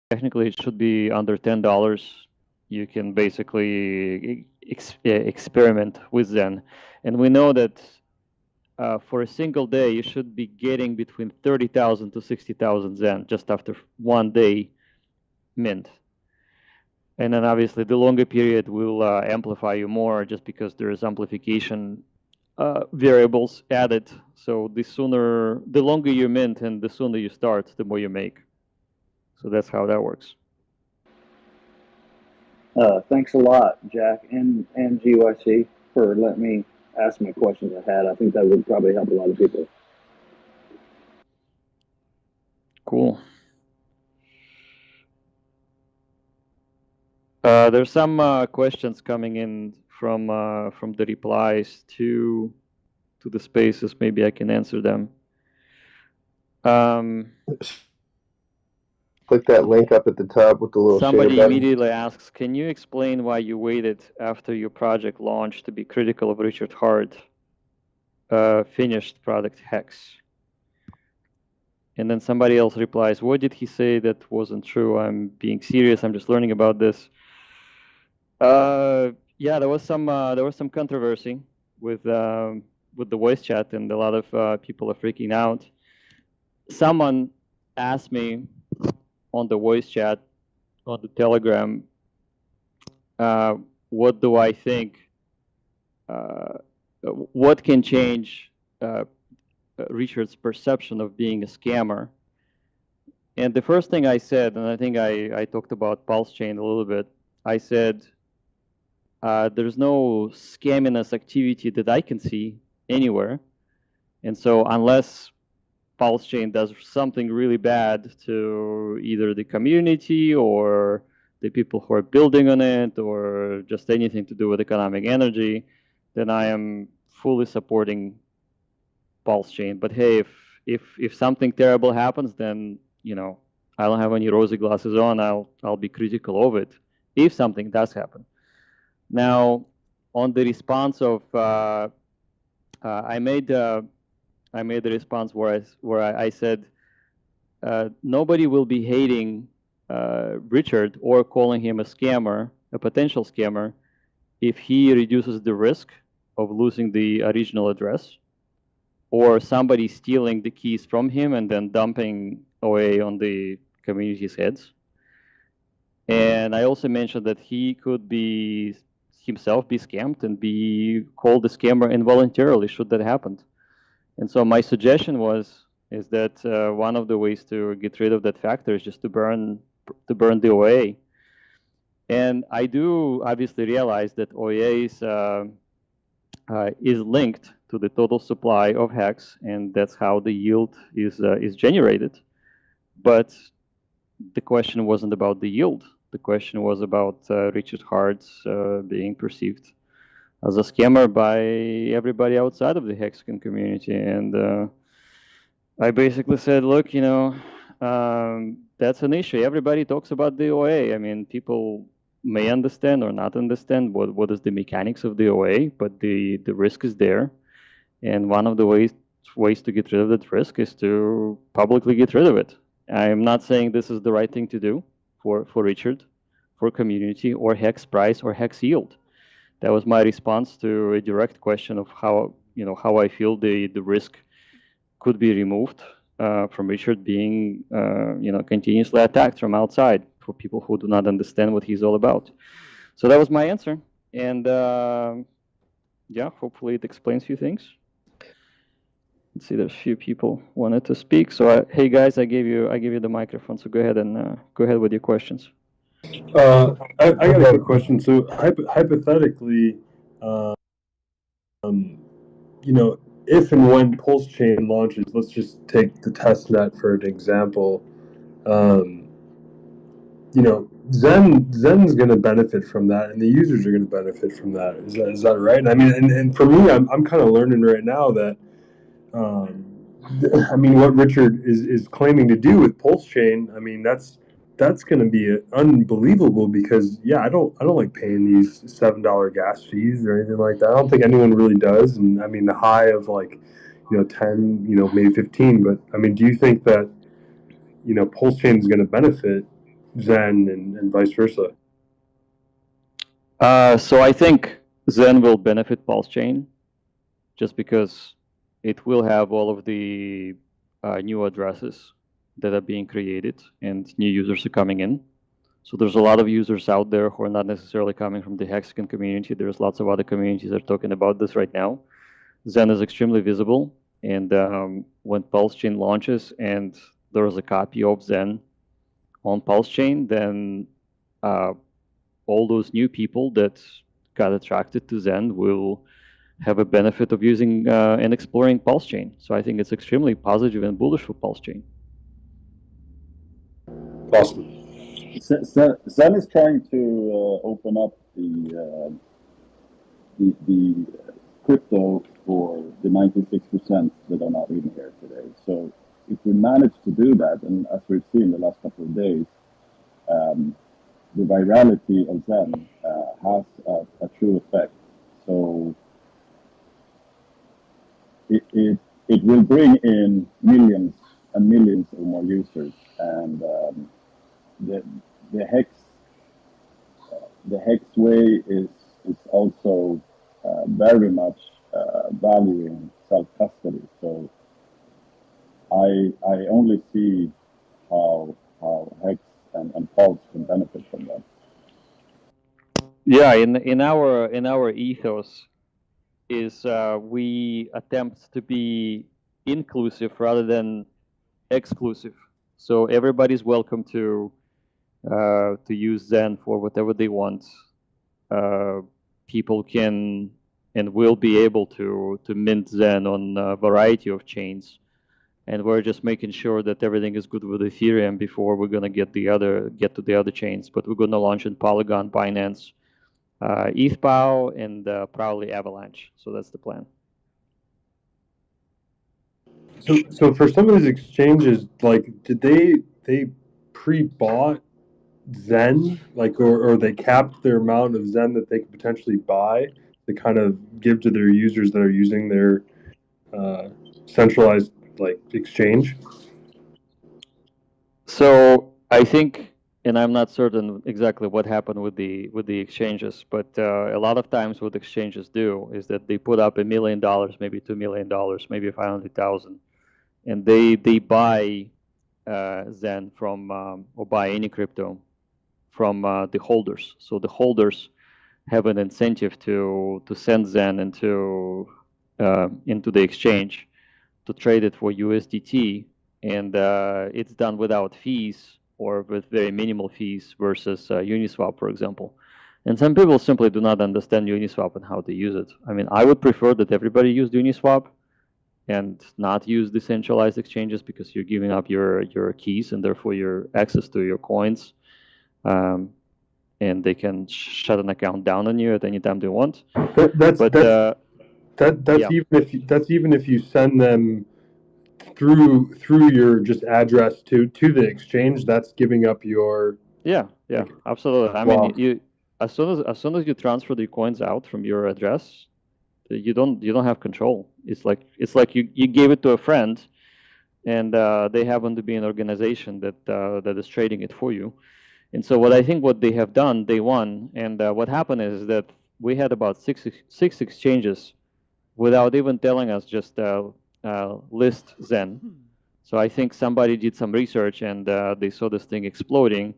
Technically, it should be under $10. You can basically experiment with Zen. And we know that for a single day, you should be getting between 30,000 to 60,000 Zen just after 1 day mint. And then obviously the longer period will amplify you more just because there is amplification variables added. So the longer you mint and the sooner you start, the more you make. So that's how that works. Thanks a lot, Jack and GYC, for letting me ask my questions I had. I think that would probably help a lot of people. Cool. There's some questions coming in from the replies to the spaces. Maybe I can answer them. Click that link up at the top with the little Somebody share button. immediately asks, can you explain why you waited after your project launched to be critical of Richard Hart finished product HEX? And then somebody else replies, what did he say that wasn't true? I'm being serious. I'm just learning about this. Yeah, there was some controversy with the voice chat, and a lot of people are freaking out. Someone asked me on the voice chat on the Telegram, what do I think? What can change Richard's perception of being a scammer? And the first thing I said, and I think I talked about PulseChain a little bit, I said, there's no scamminess activity that I can see anywhere. And so unless PulseChain does something really bad to either the community or the people who are building on it or just anything to do with economic energy, then I am fully supporting PulseChain. But hey, if something terrible happens, then I don't have any rosy glasses on. I'll be critical of it if something does happen. Now, on the response of I made the response where I said nobody will be hating Richard or calling him a scammer, a potential scammer, if he reduces the risk of losing the original address or somebody stealing the keys from him and then dumping OA on the community's heads. And I also mentioned that he could be himself be scammed and be called a scammer involuntarily should that happen. And so my suggestion is that one of the ways to get rid of that factor is just to burn the OA. And I do obviously realize that OA is linked to the total supply of HEX, and that's how the yield is generated. But the question wasn't about the yield. The question was about Richard Hart's being perceived as a scammer by everybody outside of the Hexagon community. And I basically said, look, that's an issue. Everybody talks about the OA. I mean, people may understand or not understand what is the mechanics of the OA, but the risk is there. And one of the ways to get rid of that risk is to publicly get rid of it. I'm not saying this is the right thing to do for Richard, for community, or HEX price, or HEX yield. That was my response to a direct question of how I feel the risk could be removed from Richard being continuously attacked from outside for people who do not understand what he's all about. So that was my answer, and yeah, hopefully it explains a few things. Let's see, there's a few people wanted to speak. So hey guys, I gave you the microphone. So go ahead with your questions. I got a quick question. So hypothetically, if and when PulseChain launches, let's just take the testnet for an example. Zen's going to benefit from that, and the users are going to benefit from that. Is that right? I mean, and for me, I'm kind of learning right now that. What Richard is claiming to do with PulseChain, that's going to be unbelievable because I don't like paying these $7 gas fees or anything like that. I don't think anyone really does, and the high of 10, maybe 15. But do you think that PulseChain is going to benefit Zen and vice versa? So I think Zen will benefit PulseChain just because it will have all of the new addresses that are being created and new users are coming in. So there's a lot of users out there who are not necessarily coming from the Hexagon community. There's lots of other communities that are talking about this right now. Zen is extremely visible, and when PulseChain launches and there is a copy of Zen on PulseChain, then all those new people that got attracted to Zen will have a benefit of using and exploring PulseChain. So I think it's extremely positive and bullish for PulseChain. Awesome. Zen is trying to open up the crypto for the 96% that are not in here today. So if we manage to do that, and as we've seen the last couple of days, the virality of Zen has a true effect. So it will bring in millions and millions of more users, and the HEX way is also very much valuing self-custody. So I only see how HEX and Pulse can benefit from that. Yeah, in our ethos is we attempt to be inclusive rather than exclusive. So everybody's welcome to use Zen for whatever they want. People can and will be able to mint Zen on a variety of chains, and we're just making sure that everything is good with Ethereum before we're gonna get to the other chains. But we're gonna launch in Polygon, Binance, ETHPOW, and probably Avalanche. So that's the plan. So for some of these exchanges, like, did they pre-bought Zen, like, or they capped their amount of Zen that they could potentially buy to kind of give to their users that are using their centralized like exchange? So I think, and I'm not certain exactly what happened with the exchanges, but a lot of times what exchanges do is that they put up $1 million, maybe $2 million, maybe 500,000, and they buy Zen from or buy any crypto from the holders. So the holders have an incentive to send Zen into the exchange to trade it for USDT, and it's done without fees or with very minimal fees versus Uniswap, for example. And some people simply do not understand Uniswap and how to use it. I mean, I would prefer that everybody use Uniswap and not use decentralized exchanges, because you're giving up your keys and therefore your access to your coins. And they can shut an account down on you at any time they want. That's yeah. even if you send them through your just address to the exchange. That's giving up your absolutely. I mean, you as soon as you transfer the coins out from your address, you don't have control. It's like you gave it to a friend, and they happen to be an organization that is trading it for you. And so what I think what they have done, day one, and what happened is that we had about six exchanges without even telling us, just list Zen. So I think somebody did some research and they saw this thing exploding.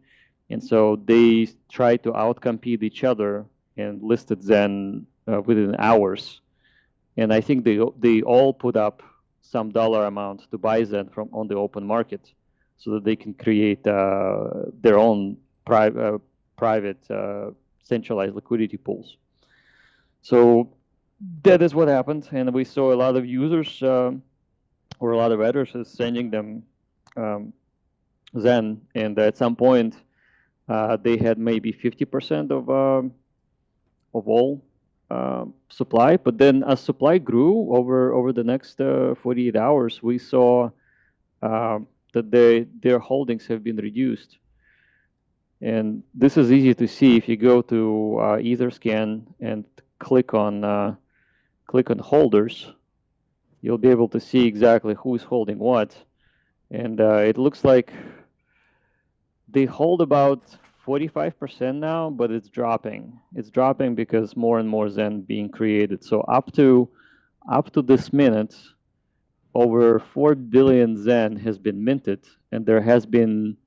And so they tried to outcompete each other and listed Zen within hours. And I think they all put up some dollar amount to buy Zen from on the open market, so that they can create their own private centralized liquidity pools. So that is what happened, and we saw a lot of users or a lot of addresses sending them Zen, and at some point they had maybe 50% of all supply. But then as supply grew over the next 48 hours, we saw that their holdings have been reduced. And this is easy to see if you go to Etherscan and click on holders. You'll be able to see exactly who's holding what, and it looks like They hold about 45% now, but it's dropping. It's dropping because more and more Zen being created. So up to this minute, over 4 billion Zen has been minted, and there has been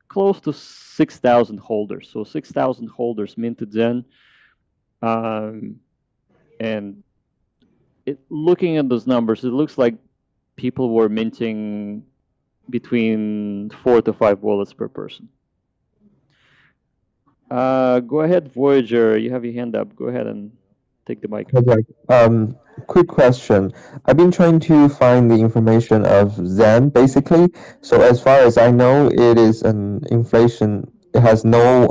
close to 6,000 holders. So 6,000 holders minted Zen. And looking at those numbers, it looks like people were minting between 4 to 5 wallets per person. Go ahead, Voyager. You have your hand up. Go ahead and take the mic. Quick question. I've been trying to find the information of Zen, basically. So as far as I know, it is an inflation. It has no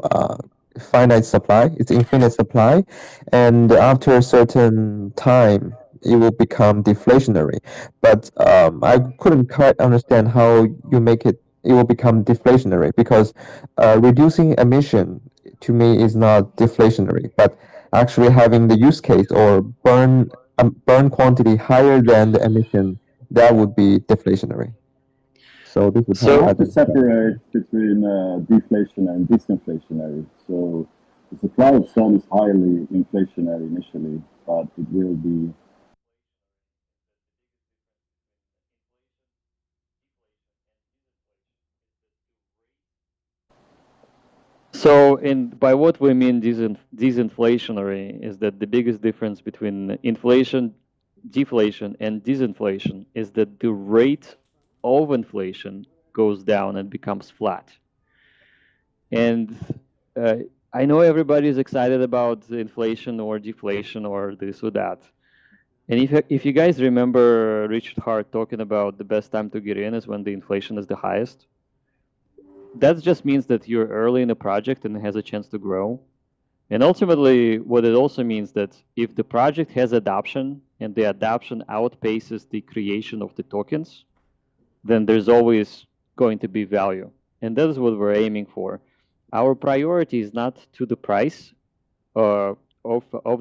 finite supply. It's infinite supply, and after a certain time, it will become deflationary. But I couldn't quite understand how you make it. It will become deflationary because reducing emission to me is not deflationary, but actually having the use case or burn quantity higher than the emission, that would be deflationary. So this is So how I to separate between deflation and disinflationary. So the supply of sun is highly inflationary initially, but it will be. So, by what we mean disinflationary is that the biggest difference between inflation, deflation, and disinflation is that the rate of inflation goes down and becomes flat. And I know everybody is excited about inflation or deflation or this or that. And if you guys remember Richard Hart talking about the best time to get in is when the inflation is the highest, that just means that you're early in a project and it has a chance to grow. And ultimately, what it also means that if the project has adoption and the adoption outpaces the creation of the tokens, then there's always going to be value. And that is what we're aiming for. Our priority is not to the price of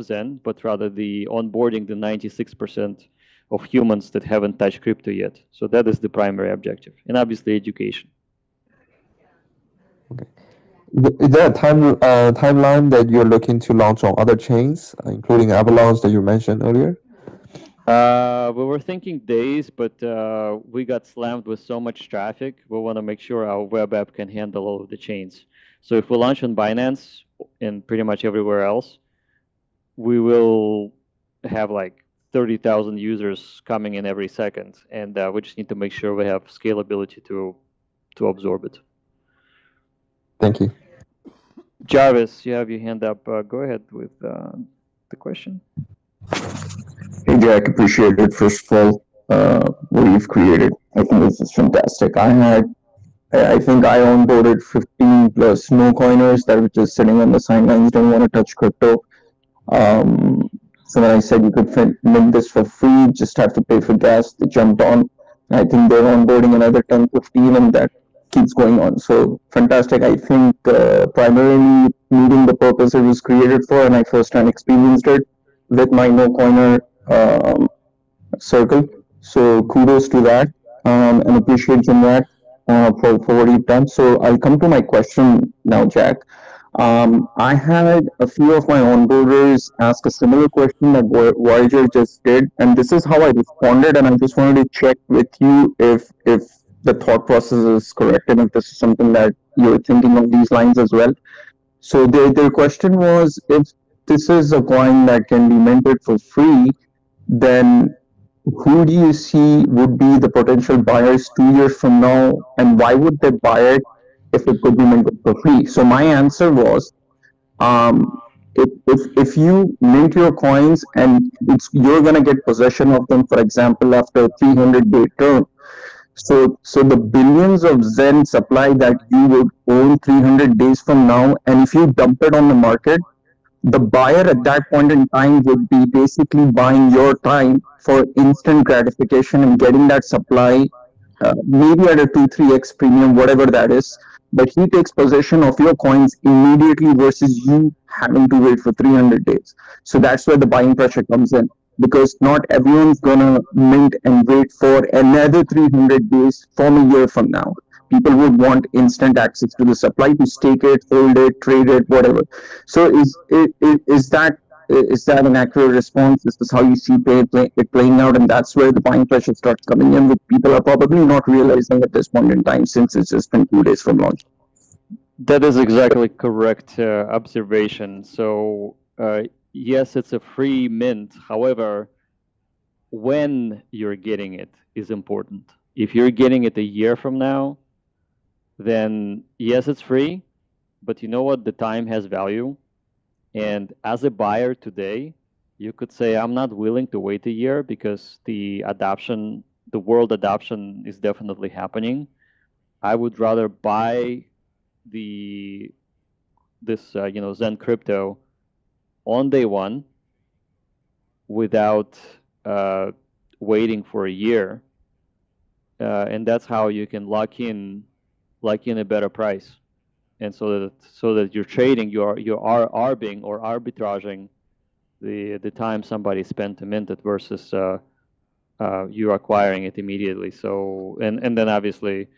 Zen, but rather the onboarding the 96% of humans that haven't touched crypto yet. So that is the primary objective, and obviously education. Okay. Is there a timeline that you're looking to launch on other chains, including Avalanche that you mentioned earlier? We were thinking days, but we got slammed with so much traffic. We want to make sure our web app can handle all of the chains. So if we launch on Binance and pretty much everywhere else, we will have like 30,000 users coming in every second, and we just need to make sure we have scalability to absorb it. Thank you. Jarvis, you have your hand up. Go ahead with the question. Hey, Jack, appreciate it. First of all, what you've created. I think this is fantastic. I think I onboarded 15 plus no coiners that were just sitting on the sidelines, don't want to touch crypto. So when I said you could mint this for free, just have to pay for gas, they jumped on. I think they're onboarding another 10, 15, and that keeps going on. So fantastic. I think primarily meeting the purpose it was created for, and I first time experienced it with my no coiner circle. So kudos to that, and appreciate Jimrat for what you've done. So I'll come to my question now, Jack. I had a few of my onboarders ask a similar question that Voyager just did, and this is how I responded. And I just wanted to check with you if the thought process is correct and if this is something that you're thinking of these lines as well. So their question was, if this is a coin that can be minted for free, then who do you see would be the potential buyers 2 years from now, and why would they buy it if it could be minted for free? So my answer was, if you mint your coins and you're gonna get possession of them, for example, after a 300-day term. So the billions of Zen supply that you would own 300 days from now, and if you dump it on the market, the buyer at that point in time would be basically buying your time for instant gratification and getting that supply, maybe at a 2-3x premium, whatever that is. But he takes possession of your coins immediately versus you having to wait for 300 days. So that's where the buying pressure comes in, because not everyone's gonna mint and wait for another 300 days from a year from now. people would want instant access to the supply to stake it, hold it, trade it, whatever. So is that an accurate response? Is this how you see it playing out, and that's where the buying pressure starts coming in, with people are probably not realizing at this point in time, since it's just been 2 days from launch. That is exactly correct observation. So yes, it's a free mint. However, when you're getting it is important. If you're getting it a year from now, then yes, it's free, but you know what? The time has value. And as a buyer today, you could say, I'm not willing to wait a year because the world adoption is definitely happening. I would rather buy this Zen crypto on day one without waiting for a year, and that's how you can lock in a better price, and so that you're trading, you are arbing or arbitraging the time somebody spent to mint it versus you acquiring it immediately. So and then obviously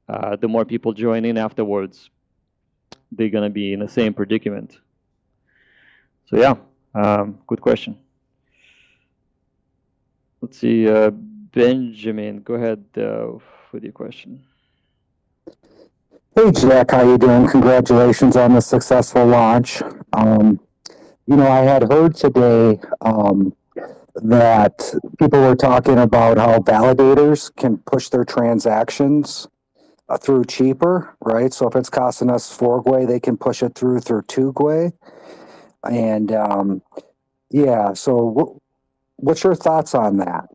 the more people join in afterwards, they're going to be in the same predicament. So yeah, good question. Let's see, Benjamin, go ahead with your question. Hey Jack, how you doing? Congratulations on the successful launch. I had heard today that people were talking about how validators can push their transactions through cheaper, right? So if it's costing us 4 GUI, they can push it through 2 GUI. And so what's your thoughts on that?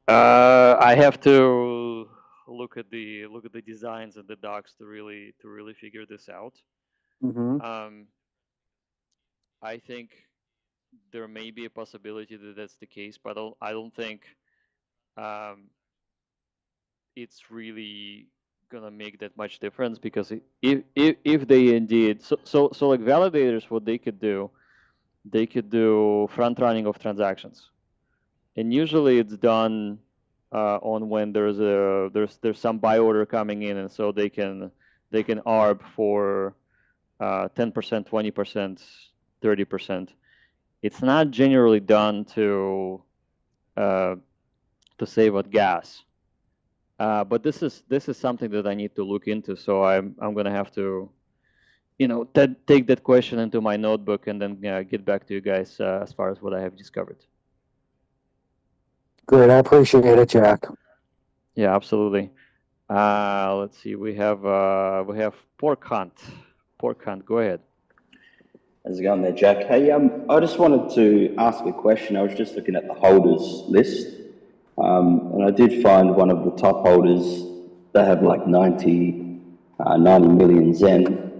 I have to look at the designs and the docs to really figure this out. Mm-hmm. I think there may be a possibility that that's the case, but I don't think it's really gonna make that much difference, because if they indeed so like validators, what they could do front running of transactions, and usually it's done on when there's some buy order coming in, and so they can arb for 10%, 20%, 30%. It's not generally done to save on gas, but this is something that I need to look into. So I'm gonna have to take that question into my notebook and then get back to you guys as far as what I have discovered. Good, I appreciate it, Jack. Yeah, absolutely. Let's see, we have Pork Hunt. Pork Hunt, go ahead. How's it going there, Jack? Hey, I just wanted to ask a question. I was just looking at the holders list, and I did find one of the top holders. They have like 90 million Zen.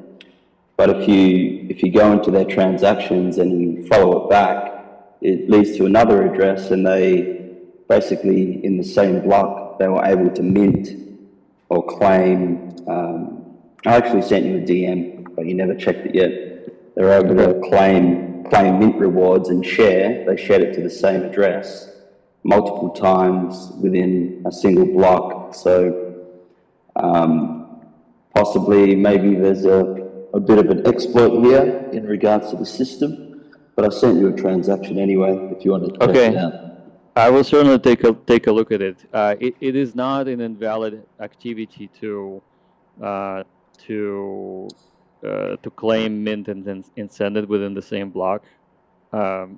But if you go into their transactions and you follow it back, it leads to another address, and they basically, in the same block, they were able to mint or claim. I actually sent you a DM, but you never checked it yet. They were able to claim mint rewards and share. They shared it to the same address multiple times within a single block. So possibly maybe there's a bit of an exploit here in regards to the system, but I sent you a transaction anyway if you want to check it out. I will certainly take a look at it. It is not an invalid activity to claim mint and send it within the same block.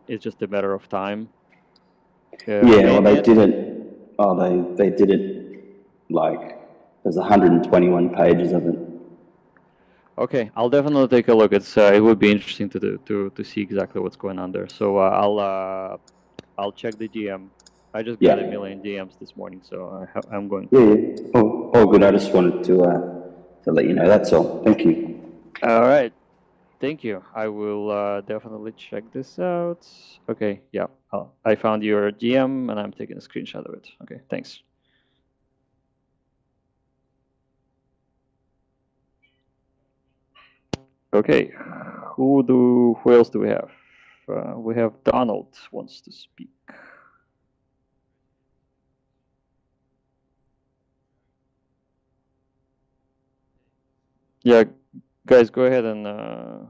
It's just a matter of time. Well, they didn't. Oh, they did it like there's 121 pages of it. Okay, I'll definitely take a look. It would be interesting to see exactly what's going on there. So I'll check the DM. I just got a million DMs this morning, so I'm going. Yeah. Oh, good. I just wanted to let you know. That's all. Thank you. All right. Thank you. I will definitely check this out. Okay. Yeah. I found your DM and I'm taking a screenshot of it. Okay. Thanks. Okay. Who else do we have? We have Donald wants to speak. Yeah, guys, go ahead and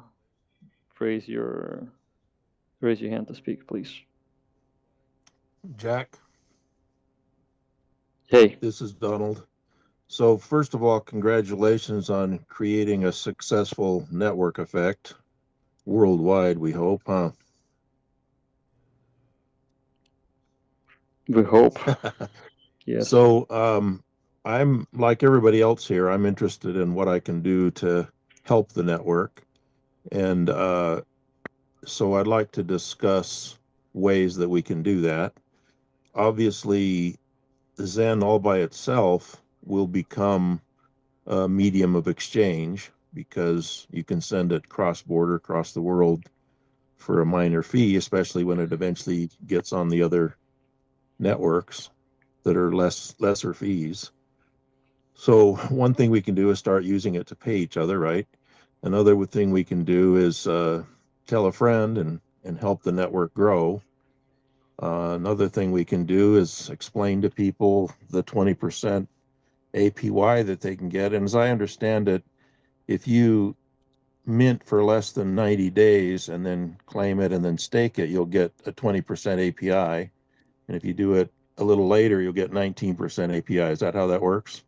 raise your hand to speak, please. Jack, Hey. this is Donald. So first of all, congratulations on creating a successful network effect worldwide, we hope, huh? We hope. Yes. So I'm like everybody else here. I'm interested in what I can do to help the network. And so I'd like to discuss ways that we can do that. Obviously, Zen all by itself will become a medium of exchange because you can send it cross-border, across the world for a minor fee, especially when it eventually gets on the other networks that are lesser fees. So one thing we can do is start using it to pay each other, right? Another thing we can do is tell a friend and help the network grow. Another thing we can do is explain to people the 20% APY that they can get. And as I understand it, if you mint for less than 90 days and then claim it and then stake it, you'll get a 20% API. And if you do it a little later, you'll get 19% API. Is that how that works?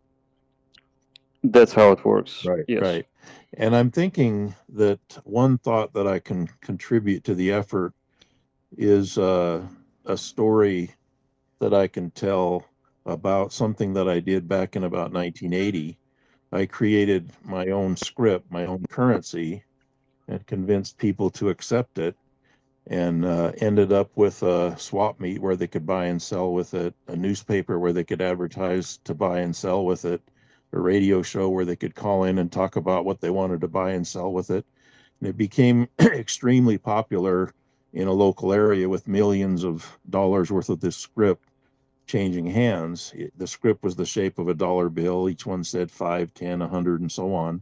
That's how it works. Right. Yes. Right. And I'm thinking that one thought that I can contribute to the effort is a story that I can tell about something that I did back in about 1980. I created my own script, my own currency, and convinced people to accept it, and ended up with a swap meet where they could buy and sell with it, a newspaper where they could advertise to buy and sell with it, a radio show where they could call in and talk about what they wanted to buy and sell with it. And it became extremely popular in a local area with millions of dollars worth of this script changing hands. The script was the shape of a dollar bill. Each one said 5, 10, 100, and so on.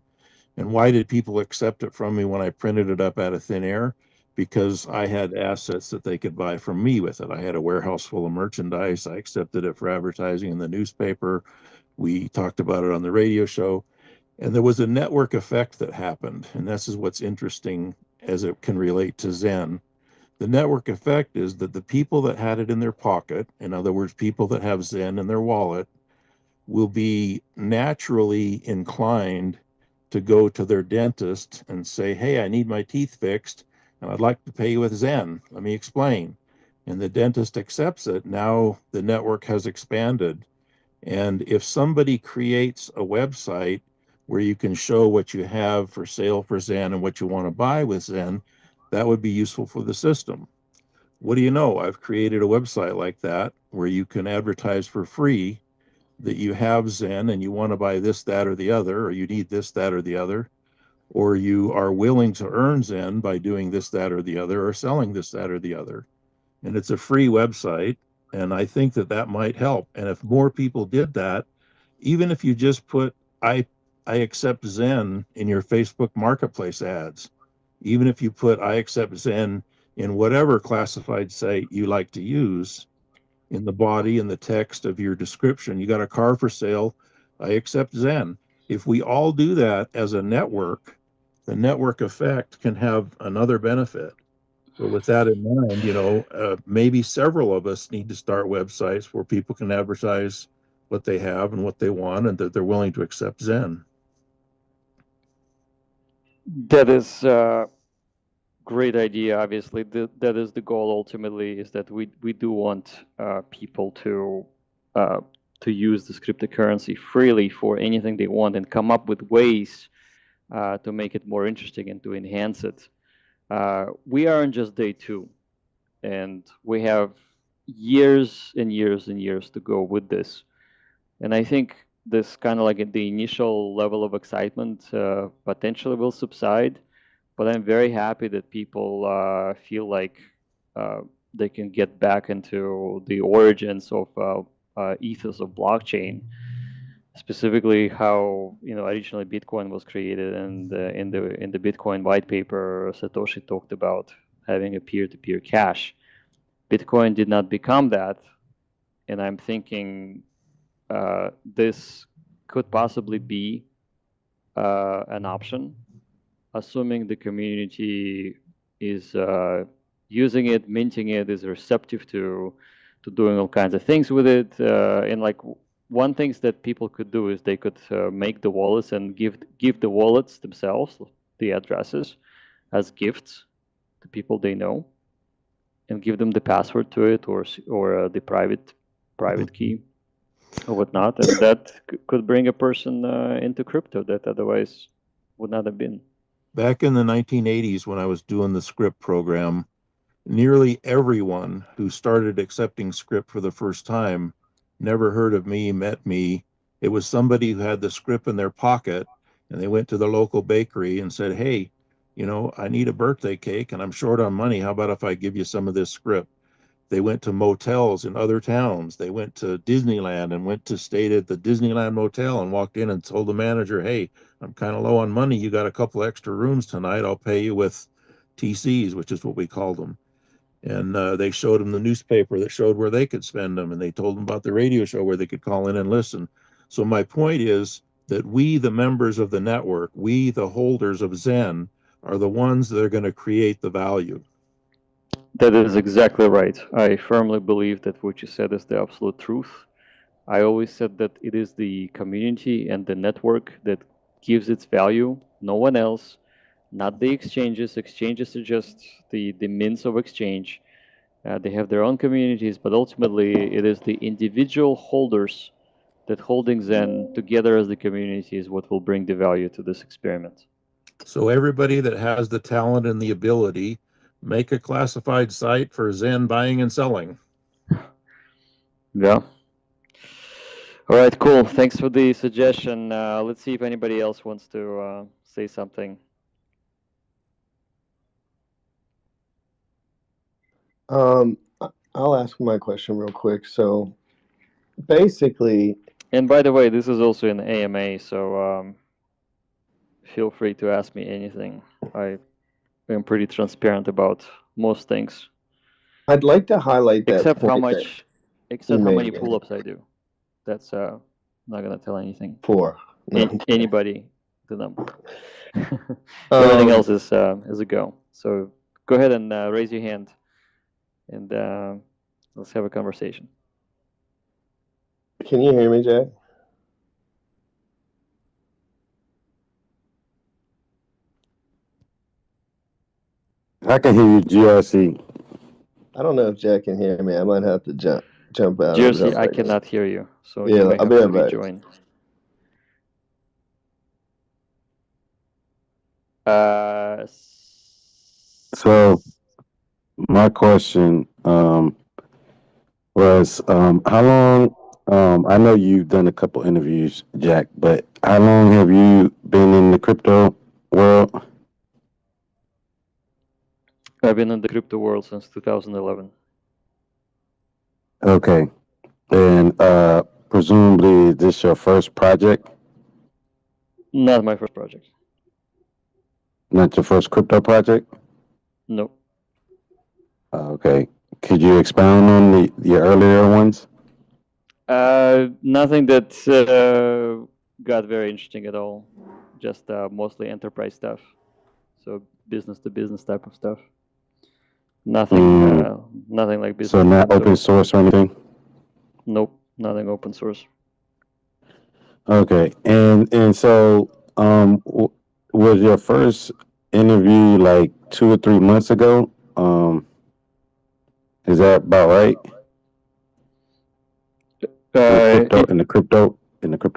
And why did people accept it from me when I printed it up out of thin air? Because I had assets that they could buy from me with it. I had a warehouse full of merchandise. I accepted it for advertising in the newspaper. We talked about it on the radio show. And there was a network effect that happened. And this is what's interesting as it can relate to Zen. The network effect is that the people that had it in their pocket, in other words, people that have Zen in their wallet, will be naturally inclined to go to their dentist and say, hey, I need my teeth fixed and I'd like to pay with Zen. Let me explain. And the dentist accepts it. Now the network has expanded. And if somebody creates a website where you can show what you have for sale for Zen and what you want to buy with Zen, that would be useful for the system. What do you know? I've created a website like that where you can advertise for free that you have Zen and you want to buy this, that, or the other, or you need this, that, or the other, or you are willing to earn Zen by doing this, that, or the other, or selling this, that, or the other. And it's a free website. And I think that that might help. And if more people did that, even if you just put, I accept Zen in your Facebook marketplace ads, even if you put, I accept Zen in whatever classified site you like to use, in the body and the text of your description, you got a car for sale, I accept Zen. If we all do that as a network, the network effect can have another benefit. So with that in mind, maybe several of us need to start websites where people can advertise what they have and what they want and that they're willing to accept Zen. That is a great idea. Obviously, that is the goal. Ultimately, is that we do want people to use the cryptocurrency freely for anything they want and come up with ways to make it more interesting and to enhance it. We are on just day 2, and we have years and years and years to go with this. And I think this kind of like the initial level of excitement potentially will subside, but I'm very happy that people feel like they can get back into the origins of ethos of blockchain, specifically how originally Bitcoin was created, and in the Bitcoin white paper, Satoshi talked about having a peer-to-peer cash. Bitcoin did not become that, and I'm thinking this could possibly be an option, assuming the community is using it, minting it, is receptive to doing all kinds of things with it. And like one things that people could do is they could make the wallets and give the wallets themselves, the addresses, as gifts to people they know, and give them the password to it or the private key or whatnot, and that could bring a person into crypto that otherwise would not have been. Back in the 1980s, when I was doing the script program, nearly everyone who started accepting script for the first time never heard of me, met me. It was somebody who had the script in their pocket, and they went to the local bakery and said, hey, you know, I need a birthday cake and I'm short on money. How about if I give you some of this script? They went to motels in other towns. They went to Disneyland and went to stay at the Disneyland motel and walked in and told the manager, hey, I'm kind of low on money. You got a couple extra rooms tonight. I'll pay you with TCs, which is what we called them. And they showed them the newspaper that showed where they could spend them. And they told them about the radio show where they could call in and listen. So my point is that we, the members of the network, we, the holders of Zen, are the ones that are going to create the value. That is exactly right. I firmly believe that what you said is the absolute truth. I always said that it is the community and the network that gives its value, no one else, not the exchanges. Exchanges are just the means of exchange. They have their own communities, but ultimately it is the individual holders that holding Zen together as the community is what will bring the value to this experiment. So everybody that has the talent and the ability, make a classified site for Zen buying and selling. Yeah. All right, cool. Thanks for the suggestion. Let's see if anybody else wants to say something. I'll ask my question real quick. So basically, and by the way, this is also an AMA, so feel free to ask me anything. I am pretty transparent about most things. I'd like to highlight that except how many yeah. pull-ups I do. That's not gonna tell anything. 4. No. Anybody the number. Everything else is a go. So go ahead and raise your hand, and let's have a conversation. Can you hear me, Jack? I can hear you, GRC. I don't know if Jack can hear me. I might have to jump out. Jersey, I cannot hear you, so yeah, you may I'll have be to right back. rejoin. So my question was, how long? I know you've done a couple interviews, Jack, but how long have you been in the crypto world? I've been in the crypto world since 2011. Okay, and presumably is this your first project? Not my first project. Not your first crypto project? No. Okay. Could you expound on your earlier ones? Nothing that got very interesting at all. Just mostly enterprise stuff. So business to business type of stuff. Nothing, nothing like business. So not open source or anything? Nope, nothing open source. Okay, and so was your first interview like 2 or 3 months ago? Is that about right? In the crypto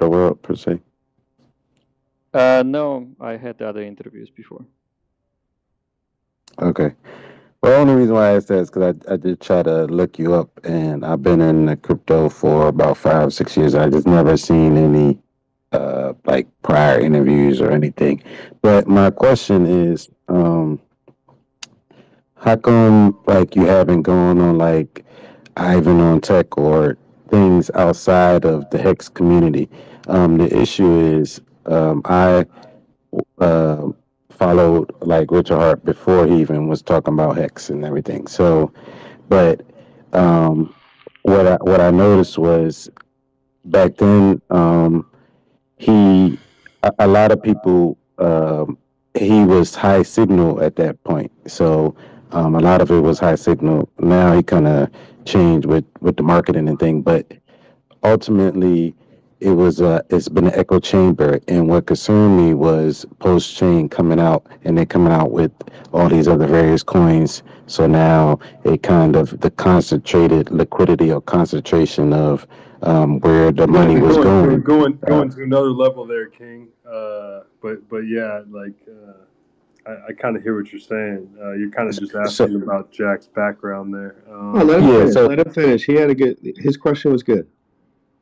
world per se. No, I had other interviews before. Okay. Well, the only reason why I asked that is because I did try to look you up, and I've been in the crypto for about 5 or 6 years. I just never seen any like prior interviews or anything. But my question is, how come like you haven't gone on like Ivan on Tech or things outside of the HEX community? The issue is I followed like Richard Hart before he even was talking about HEX and everything. So, but what I noticed was back then he a lot of people, he was high signal at that point. So a lot of it was high signal. Now he kind of changed with the marketing and thing, but ultimately it's been an echo chamber. And what concerned me was PulseChain coming out, and they're coming out with all these other various coins. So now it kind of the concentrated liquidity or concentration of where the money was We're going. going to another level there, King. But yeah, like I kind of hear what you're saying. You're kind of just asking about Jack's background there. Let him finish. Let him finish. He had a good. His question was good.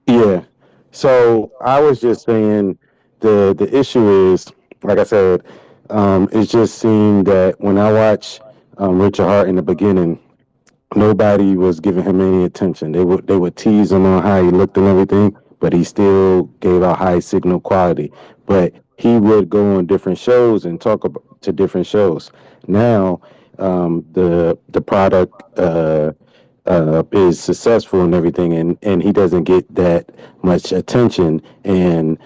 Yeah. So I was just saying the issue is, like I said, it just seemed that when I watched Richard Hart in the beginning, nobody was giving him any attention. They would tease him on how he looked and everything, but he still gave out high signal quality. But he would go on different shows and talk to different shows. Now, the product is successful and everything, and he doesn't get that much attention. And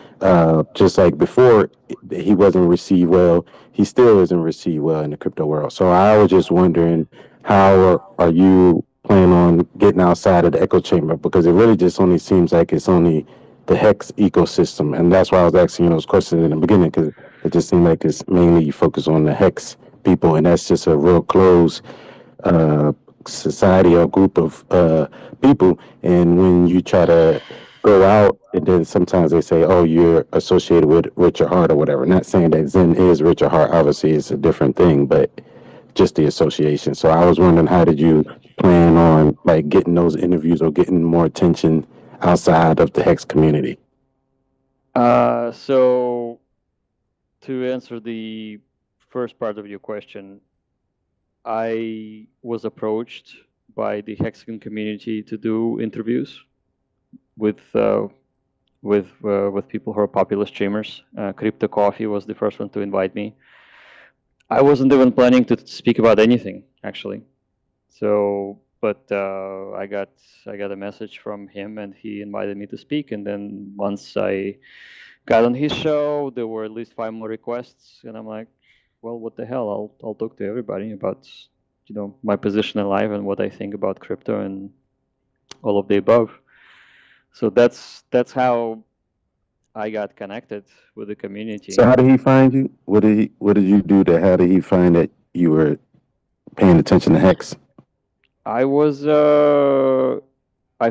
just like before, he wasn't received well. He still isn't received well in the crypto world. So I was just wondering, how are you planning on getting outside of the echo chamber? Because it really just only seems like it's only the HEX ecosystem, and that's why I was asking you those questions in the beginning, because it just seemed like it's mainly you focus on the HEX people, and that's just a real close uh, society or group of people. And when you try to go out, and then sometimes they say, "Oh, you're associated with Richard Hart or whatever." Not saying that Zen is Richard Hart. Obviously, it's a different thing, but just the association. So I was wondering, how did you plan on like getting those interviews or getting more attention outside of the HEX community? So to answer the first part of your question, I was approached by the Hexagon community to do interviews with people who are popular streamers. Crypto Coffee was the first one to invite me. I wasn't even planning to speak about anything, actually. So, but I got a message from him, and he invited me to speak. And then once I got on his show, there were at least 5 more requests, and I'm like, well, what the hell? I'll talk to everybody about, my position in life and what I think about crypto and all of the above. So that's how I got connected with the community. So how did he find you? What did you do to? How did he find that you were paying attention to HEX? I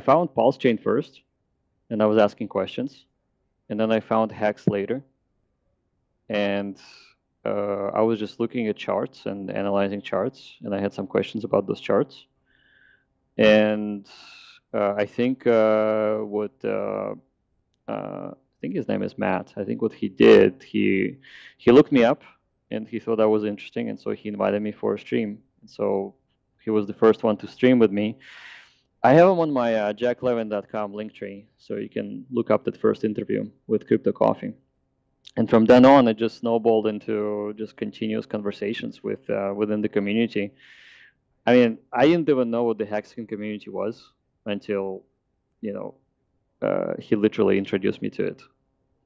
found PulseChain first, and I was asking questions, and then I found HEX later, and I was just looking at charts and analyzing charts, and I had some questions about those charts. And I think I think his name is Matt. I think what he did, he looked me up, and he thought I was interesting, and so he invited me for a stream. And so he was the first one to stream with me. I have him on my jacklevin.com link tree, so you can look up that first interview with Crypto Coffee. And from then on, it just snowballed into just continuous conversations within the community. I mean, I didn't even know what the Hexagon community was until, he literally introduced me to it.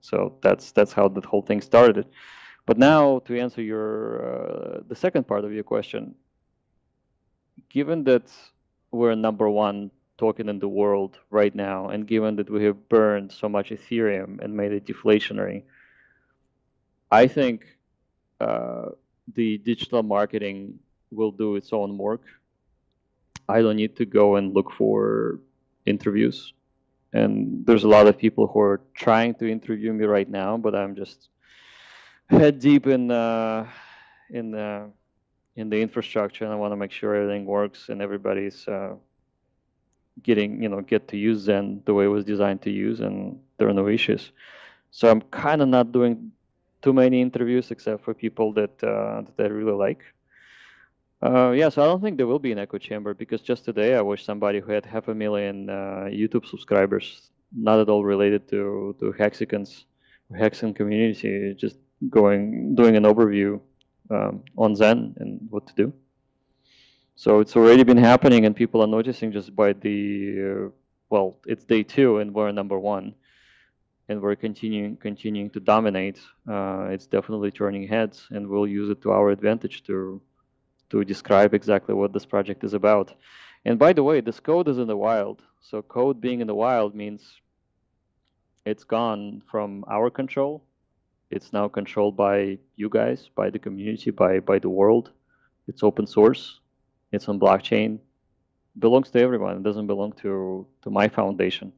So that's how that whole thing started. But now, to answer the second part of your question, given that we're number one token in the world right now, and given that we have burned so much Ethereum and made it deflationary, I think the digital marketing will do its own work. I don't need to go and look for interviews. And there's a lot of people who are trying to interview me right now, but I'm just head deep in the infrastructure, and I want to make sure everything works and everybody's get to use Zen the way it was designed to use, and there are no issues. So I'm kind of not doing too many interviews, except for people that I really like. Yeah, so I don't think there will be an echo chamber, because just today I watched somebody who had 500,000 YouTube subscribers, not at all related to Hexagon community, just doing an overview on Zen and what to do. So it's already been happening, and people are noticing just by the well, it's day 2 and we're number 1. and we're continuing to dominate. It's definitely turning heads, and we'll use it to our advantage to describe exactly what this project is about. And by the way, this code is in the wild. So code being in the wild means it's gone from our control. It's now controlled by you guys, by the community, by the world. It's open source. It's on blockchain. Belongs to everyone. It doesn't belong to my foundation.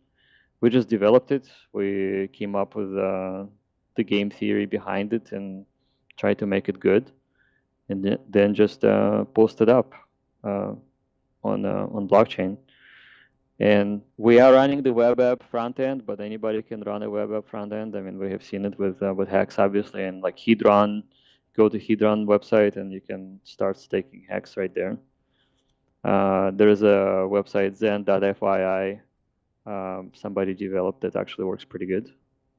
We just developed it. We came up with the game theory behind it and tried to make it good, and then just post it up on blockchain. And we are running the web app front end, but anybody can run a web app front end. I mean, we have seen it with HEX, obviously, and like HEDRON. Go to HEDRON website and you can start staking HEX right there. There is a website, zen.fyi. Somebody developed that actually works pretty good.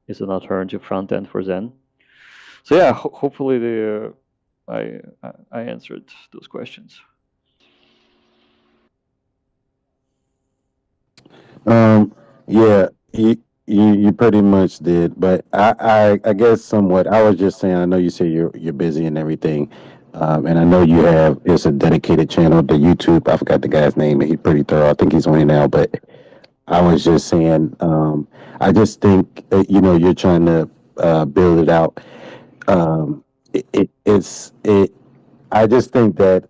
It's an alternative front end for Zen. So yeah, hopefully I answered those questions. Yeah, you pretty much did, but I guess somewhat. I was just saying. I know you say you're busy and everything, and I know you have. It's a dedicated channel to YouTube. I forgot the guy's name, and he's pretty thorough. I think he's on it now, but I was just saying. I just think you're trying to build it out. It. I just think that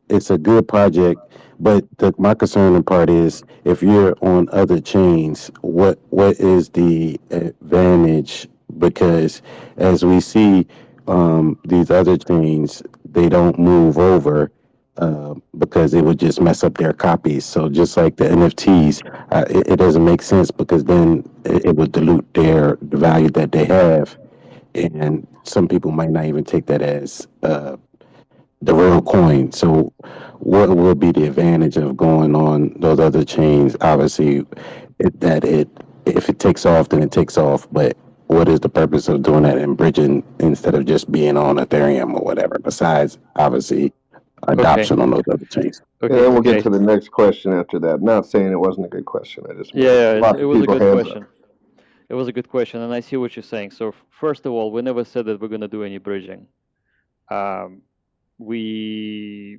it's a good project, but my concerning part is if you're on other chains, what is the advantage? Because as we see, these other chains, they don't move over because it would just mess up their copies. So just like the NFTs, it doesn't make sense because then it would dilute the value that they have, and some people might not even take that as the real coin. So what would be the advantage of going on those other chains? Obviously, if it takes off, then it takes off. But what is the purpose of doing that and bridging instead of just being on Ethereum or whatever? Besides, obviously, adoption on those other chains. And then we'll get to the next question after that. Not saying it wasn't a good question. I just it was a good question. It was a good question, and I see what you're saying. So first of all, we never said that we're going to do any bridging. We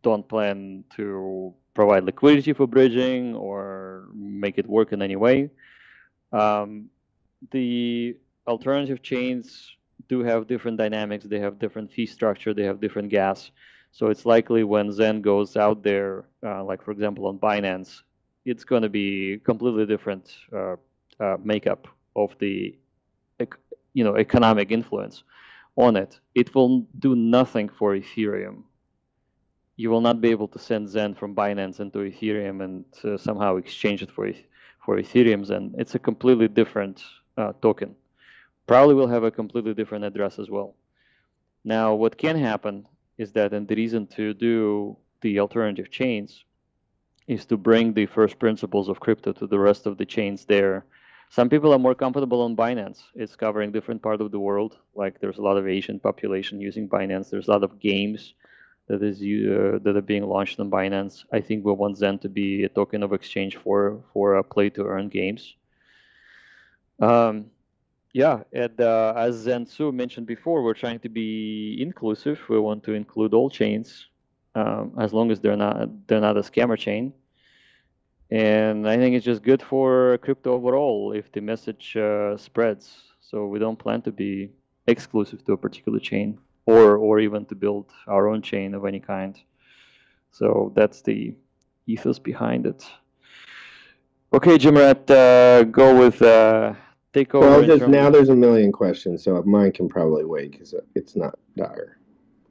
don't plan to provide liquidity for bridging or make it work in any way. The alternative chains do have different dynamics. They have different fee structure. They have different gas. So it's likely when Zen goes out there, like for example on Binance, it's going to be completely different makeup of the economic influence on it. It will do nothing for Ethereum. You will not be able to send Zen from Binance into Ethereum and somehow exchange it for Ethereum Zen. It's a completely different token. Probably will have a completely different address as well. Now, what can happen is that, and the reason to do the alternative chains is to bring the first principles of crypto to the rest of the chains there. Some people are more comfortable on Binance. It's covering different part of the world. Like there's a lot of Asian population using Binance. There's a lot of games that are being launched on Binance. I think we want Zen to be a token of exchange for play to earn games. Yeah, and as Zen Su mentioned before, we're trying to be inclusive. We want to include all chains, as long as they're not a scammer chain. And I think it's just good for crypto overall if the message spreads. So we don't plan to be exclusive to a particular chain or even to build our own chain of any kind. So that's the ethos behind it. Okay, Jimrat, go with take over. Well, now there's a million questions, so mine can probably wait because it's not dire.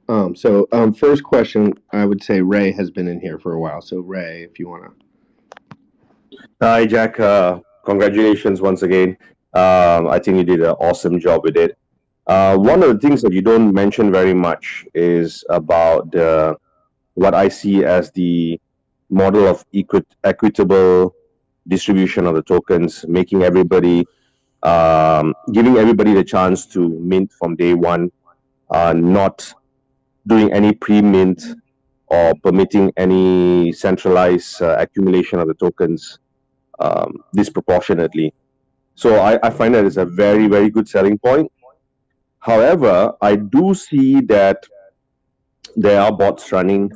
First question, I would say Ray has been in here for a while. So Ray, if you want to. Hi, Jack. Congratulations once again. I think you did an awesome job with it. One of the things that you don't mention very much is about what I see as the model of equitable distribution of the tokens, making everybody, giving everybody the chance to mint from day one, not doing any pre-mint or permitting any centralized accumulation of the tokens disproportionately. So I find that it's a very, very good selling point. However, I do see that there are bots running,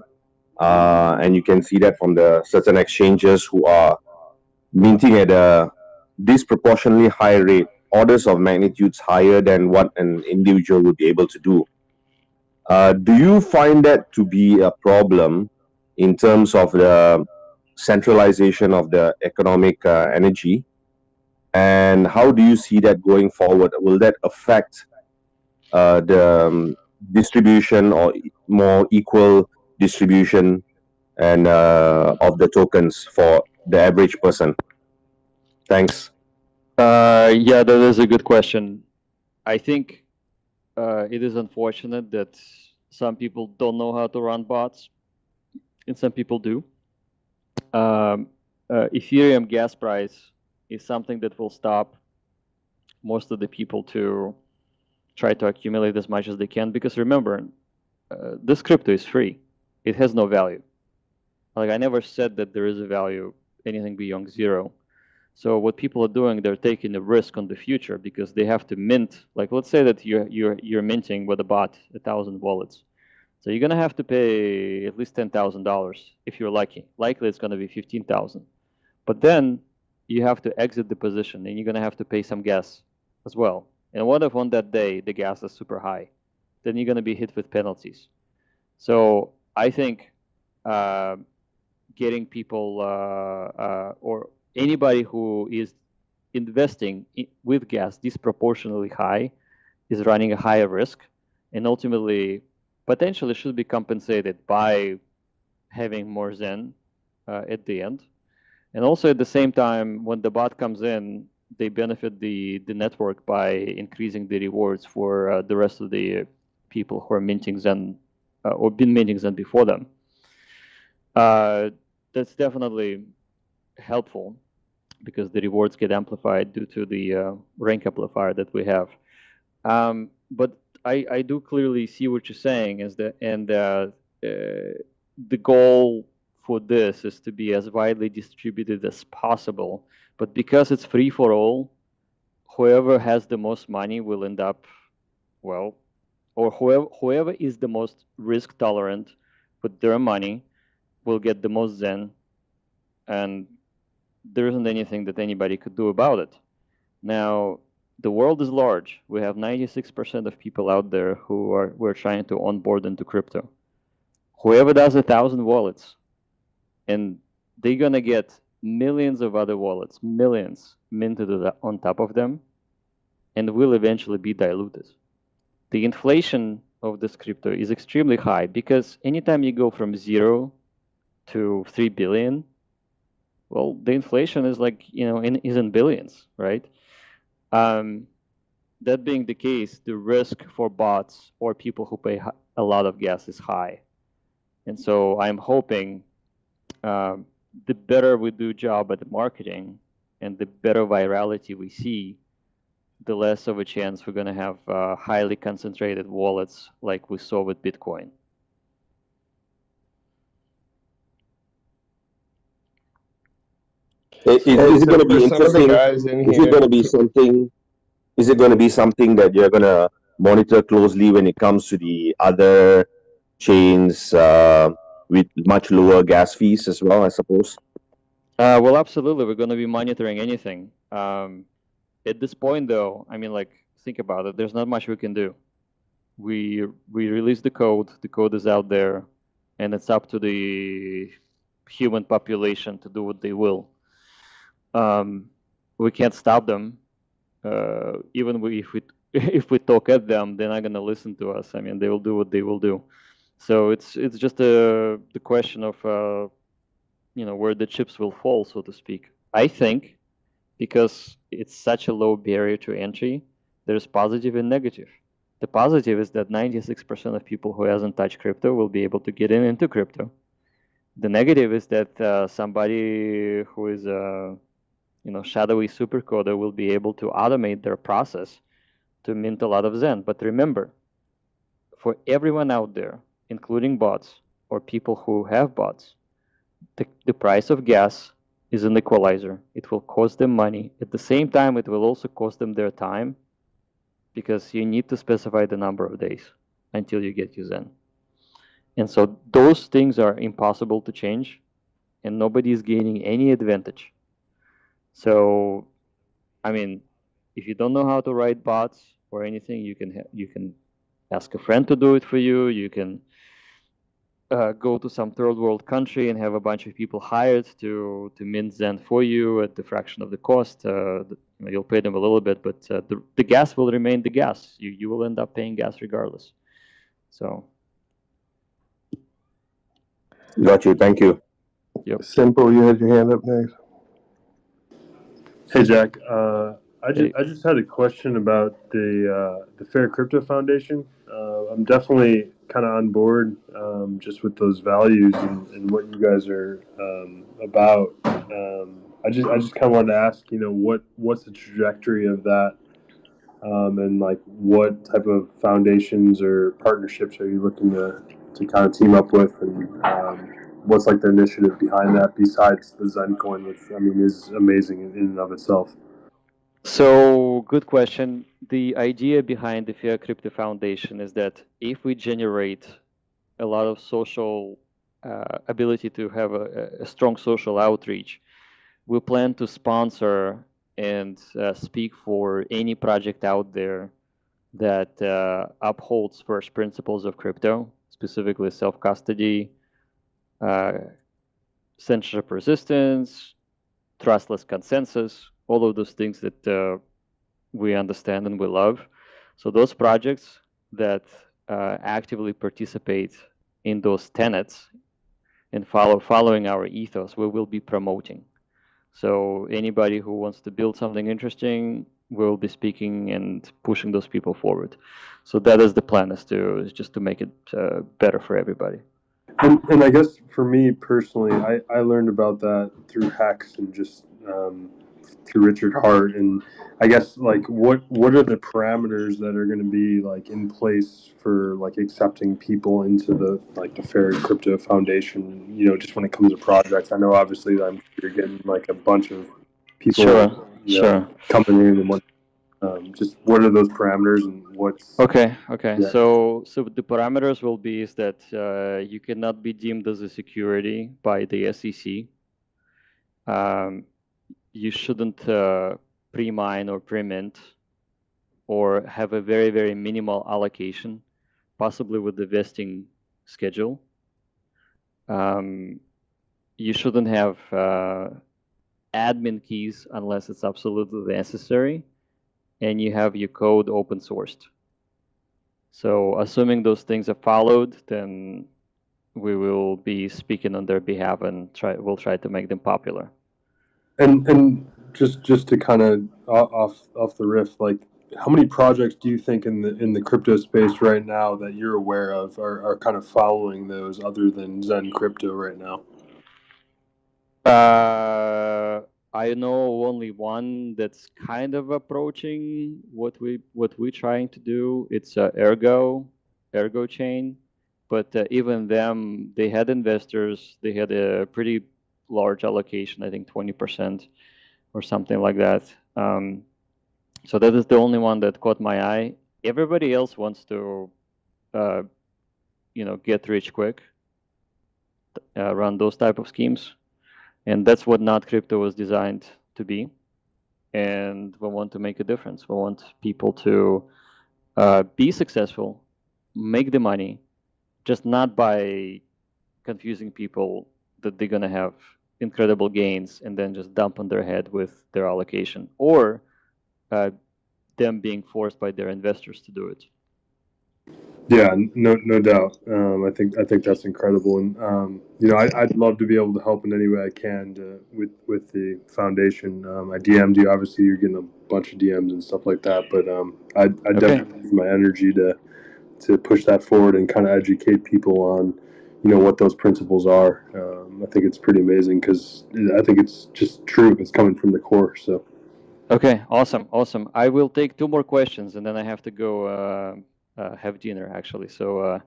and you can see that from the certain exchanges who are minting at a disproportionately high rate, orders of magnitudes higher than what an individual would be able to do. Do you find that to be a problem in terms of the centralization of the economic energy? And how do you see that going forward? Will that affect the distribution or more equal distribution and of the tokens for the average person? Thanks. Yeah, that is a good question. I think it is unfortunate that some people don't know how to run bots, and some people do. Ethereum gas price is something that will stop most of the people to try to accumulate as much as they can, because remember, this crypto is free. It has no value. Like, I never said that there is a value anything beyond zero. So what people are doing, they're taking a risk on the future because they have to mint. Like, let's say that you're minting with a bot 1,000 wallets. So you're gonna have to pay at least $10,000 if you're lucky. Likely it's gonna be 15,000. But then you have to exit the position, and you're gonna have to pay some gas as well. And what if on that day the gas is super high? Then you're gonna be hit with penalties. So I think getting people or anybody who is investing with gas disproportionately high is running a higher risk, and ultimately potentially should be compensated by having more Zen at the end. And also at the same time, when the bot comes in, they benefit the network by increasing the rewards for the rest of the people who are minting Zen or been minting Zen before them. That's definitely helpful because the rewards get amplified due to the rank amplifier that we have. But I do clearly see what you're saying, is that, and the goal for this is to be as widely distributed as possible. But because it's free for all, whoever has the most money will end up, well, or whoever is the most risk tolerant with their money will get the most Zen, and there isn't anything that anybody could do about it. Now, the world is large. We have 96% of people out there who we're trying to onboard into crypto. Whoever does 1,000 wallets, and they're gonna get millions of other wallets, millions minted on top of them, and will eventually be diluted. The inflation of this crypto is extremely high because anytime you go from 0 to 3 billion, well, the inflation is like, is in billions, right? That being the case, the risk for bots or people who pay a lot of gas is high. And so I'm hoping the better we do job at the marketing and the better virality we see, the less of a chance we're going to have highly concentrated wallets like we saw with Bitcoin. Is it going to be interesting? Guys in Is here, it going to be something? Is it going to be something that you're going to monitor closely when it comes to the other chains with much lower gas fees as well, I suppose? Well, absolutely. We're going to be monitoring anything. At this point, though, I mean, like, think about it. There's not much we can do. We release the code. The code is out there, and it's up to the human population to do what they will. We can't stop them. Even if we talk at them, they're not going to listen to us. I mean, they will do what they will do. So it's just the question of where the chips will fall, so to speak. I think because it's such a low barrier to entry, there's positive and negative. The positive is that 96% of people who hasn't touched crypto will be able to get into crypto. The negative is that somebody who is shadowy supercoder will be able to automate their process to mint a lot of Zen. But remember, for everyone out there, including bots or people who have bots, the price of gas is an equalizer. It will cost them money. At the same time, it will also cost them their time, because you need to specify the number of days until you get Zen. And so those things are impossible to change, and nobody is gaining any advantage. So, I mean, if you don't know how to write bots or anything, you can ask a friend to do it for you. You can go to some third world country and have a bunch of people hired to mint Zen for you at the fraction of the cost. You'll pay them a little bit, but the gas will remain the gas. You will end up paying gas regardless. So. Got you. Thank you. Yep. Simple, you had your hand up next. Hey, Jack. I just had a question about the Fair Crypto Foundation. I'm definitely kind of on board just with those values and what you guys are about. I just kind of wanted to ask, what's the trajectory of that, and like what type of foundations or partnerships are you looking to kind of team up with, and what's like the initiative behind that besides the Zen coin, which I mean is amazing in and of itself. So, good question. The idea behind the Fair Crypto Foundation is that if we generate a lot of social ability to have a strong social outreach, we plan to sponsor and speak for any project out there that upholds first principles of crypto, specifically self-custody, censorship resistance, trustless consensus, all of those things that we understand and we love. So those projects that actively participate in those tenets and following our ethos, we will be promoting. So anybody who wants to build something interesting, we'll be speaking and pushing those people forward. So that is the plan, is just to make it better for everybody. And I guess for me personally, I learned about that through HEX and just through Richard Hart. And I guess like what are the parameters that are going to be like in place for like accepting people into the Fair Crypto Foundation? Just when it comes to projects, I know obviously you're getting like a bunch of people coming in and what. Just what are those parameters and what's okay. Yeah. So the parameters will be is that you cannot be deemed as a security by the SEC. You shouldn't pre-mine or pre-mint or have a very, very minimal allocation, possibly with the vesting schedule. You shouldn't have admin keys unless it's absolutely necessary, and you have your code open sourced. So assuming those things are followed, then we will be speaking on their behalf and we'll try to make them popular. And just to kind of off the riff, like how many projects do you think in the crypto space right now that you're aware of are kind of following those other than Zen Crypto right now? I know only one that's kind of approaching what we're trying to do. It's Ergo Chain, but even them, they had investors. They had a pretty large allocation, I think 20% or something like that. So that is the only one that caught my eye. Everybody else wants to, get rich quick, run those type of schemes. And that's what Not Crypto was designed to be. And we want to make a difference. We want people to be successful, make the money, just not by confusing people that they're going to have incredible gains and then just dump on their head with their allocation, or them being forced by their investors to do it. Yeah, no doubt. I think that's incredible, and I'd love to be able to help in any way I can with the foundation. I DM'd you. Obviously, you're getting a bunch of DMs and stuff like that, but I definitely use my energy to push that forward and kind of educate people on what those principles are. I think it's pretty amazing because I think it's just true. It's coming from the core. So. Okay, awesome. I will take 2 more questions and then I have to go have dinner actually. So,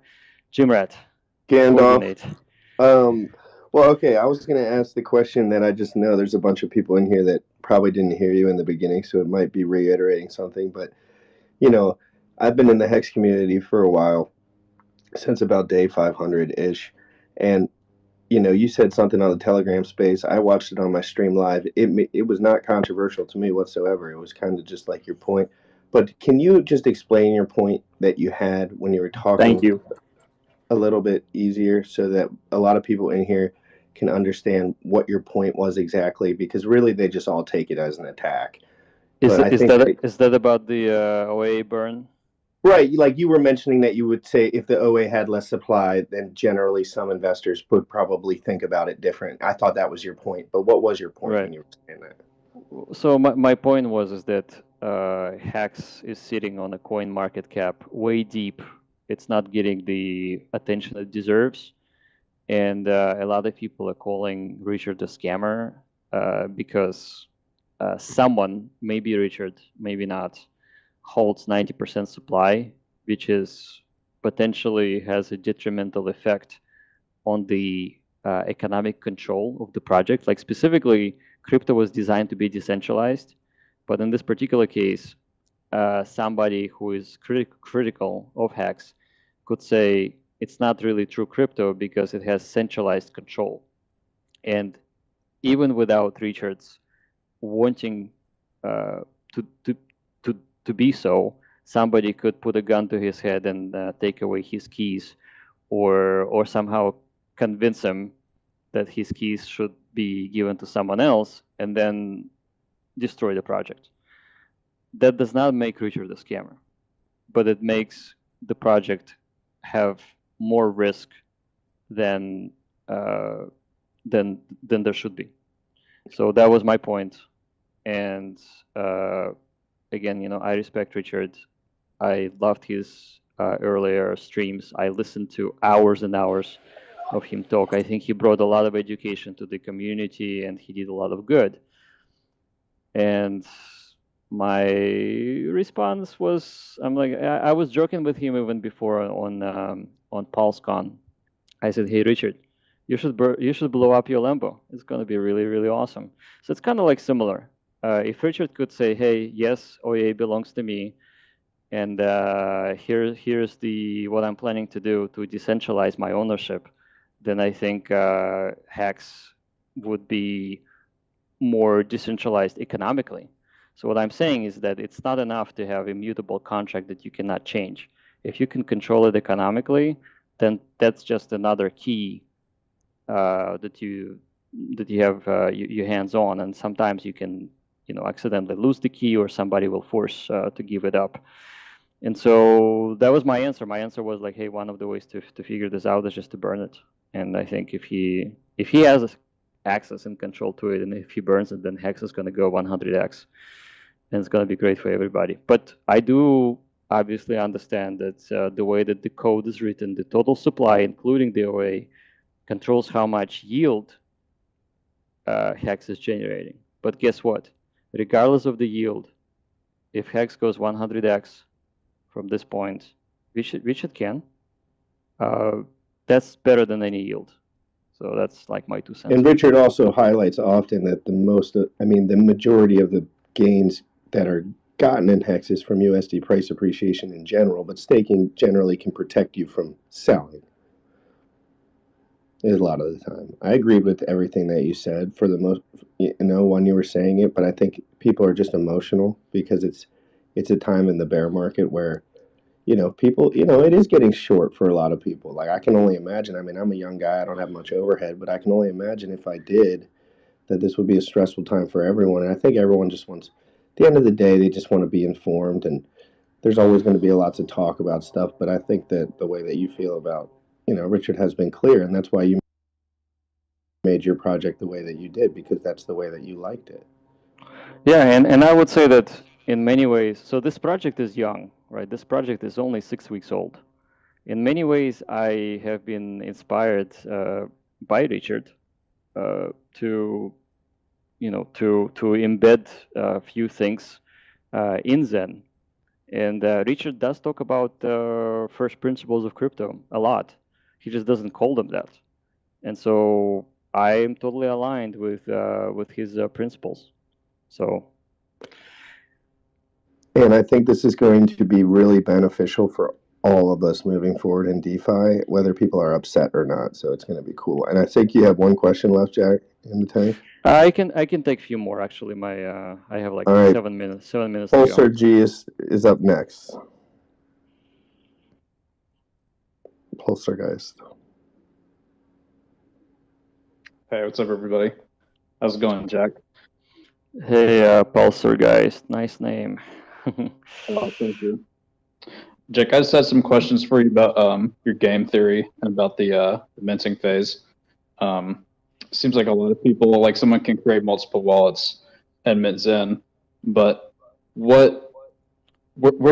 Jimrat, Gandalf. Well, okay, I was going to ask the question that I just know there's a bunch of people in here that probably didn't hear you in the beginning, so it might be reiterating something. But, you know, I've been in the HEX community for a while, since about day 500-ish. And, you know, you said something on the Telegram space. I watched it on my stream live. It was not controversial to me whatsoever. It was kind of just like your point. But can you just explain your point that you had when you were talking? Thank you. A little bit easier so that a lot of people in here can understand what your point was exactly, because really they just all take it as an attack. Is But I is think that is that about the OA burn? right, like you were mentioning that you would say if the OA had less supply, then generally some investors would probably think about it different. I thought that was your point, but what was your point Right. when you were saying that? So my point was that HEX is sitting on a coin market cap way deep. It's not getting the attention it deserves, and a lot of people are calling Richard a scammer because someone, maybe Richard, maybe not, holds 90% supply, which is potentially has a detrimental effect on the economic control of the project. Like specifically, crypto was designed to be decentralized, but in this particular case, somebody who is critical of HEX could say it's not really true crypto because it has centralized control. And even without Richard's wanting to be so, somebody could put a gun to his head and take away his keys, or somehow convince him that his keys should be given to someone else, and then destroy the project. That does not make Richard a scammer, but it makes the project have more risk than there should be. So that was my point. And again, you know, I respect Richard. I loved his earlier streams. I listened to hours and hours of him talk. I think he brought a lot of education to the community, and he did a lot of good. And my response was, I'm like, I was joking with him even before on PulseCon. I said, hey, Richard, you should blow up your Lambo. It's going to be really, really awesome. So it's kind of like similar. If Richard could say, hey, yes, OA belongs to me, and here's what I'm planning to do to decentralize my ownership, then I think HEX would be more decentralized economically. So what I'm saying is that it's not enough to have a mutable contract that you cannot change. If you can control it economically, then that's just another key that you have your hands on, and sometimes you can, you know, accidentally lose the key, or somebody will force to give it up. And so that was my answer. My answer was like, hey, one of the ways to figure this out is just to burn it. And I think if he has access and control to it, and if he burns it, then HEX is going to go 100x, and it's going to be great for everybody. But I do obviously understand that the way that the code is written, the total supply, including the OA, controls how much yield HEX is generating. But guess what? Regardless of the yield, if HEX goes 100x from this point, which it can, that's better than any yield. So that's like my 2 cents. And Richard also highlights often that the majority of the gains that are gotten in HEX is from USD price appreciation in general, but staking generally can protect you from selling. A lot of the time. I agree with everything that you said for the most, you know, when you were saying it, but I think people are just emotional because it's a time in the bear market where, you know, people, you know, it is getting short for a lot of people. Like I can only imagine, I mean, I'm a young guy, I don't have much overhead, but I can only imagine if I did that this would be a stressful time for everyone. And I think everyone just wants, at the end of the day, they just want to be informed, and there's always going to be lots of talk about stuff. But I think that the way that you feel about, you know, Richard has been clear, and that's why you made your project the way that you did, because that's the way that you liked it. Yeah, and I would say that in many ways, so this project is young, right? This project is only 6 weeks old. In many ways, I have been inspired by Richard to, you know, to embed a few things in Zen. And Richard does talk about first principles of crypto a lot. He just doesn't call them that. And so I'm totally aligned with his principles. So, and I think this is going to be really beneficial for all of us moving forward in DeFi, whether people are upset or not. So it's going to be cool. And I think you have one question left, Jack, in the tank. I can take a few more actually. I have like All right. 7 minutes. 7 minutes to go. Pulsar G is up next. Pulsargeist. Hey, what's up, everybody? How's it going, Jack? Hey, Pulsargeist. Nice name. Oh, thank you. Jack, I just had some questions for you about your game theory and about the minting phase. Seems like a lot of people, like someone can create multiple wallets and mint Zen, but where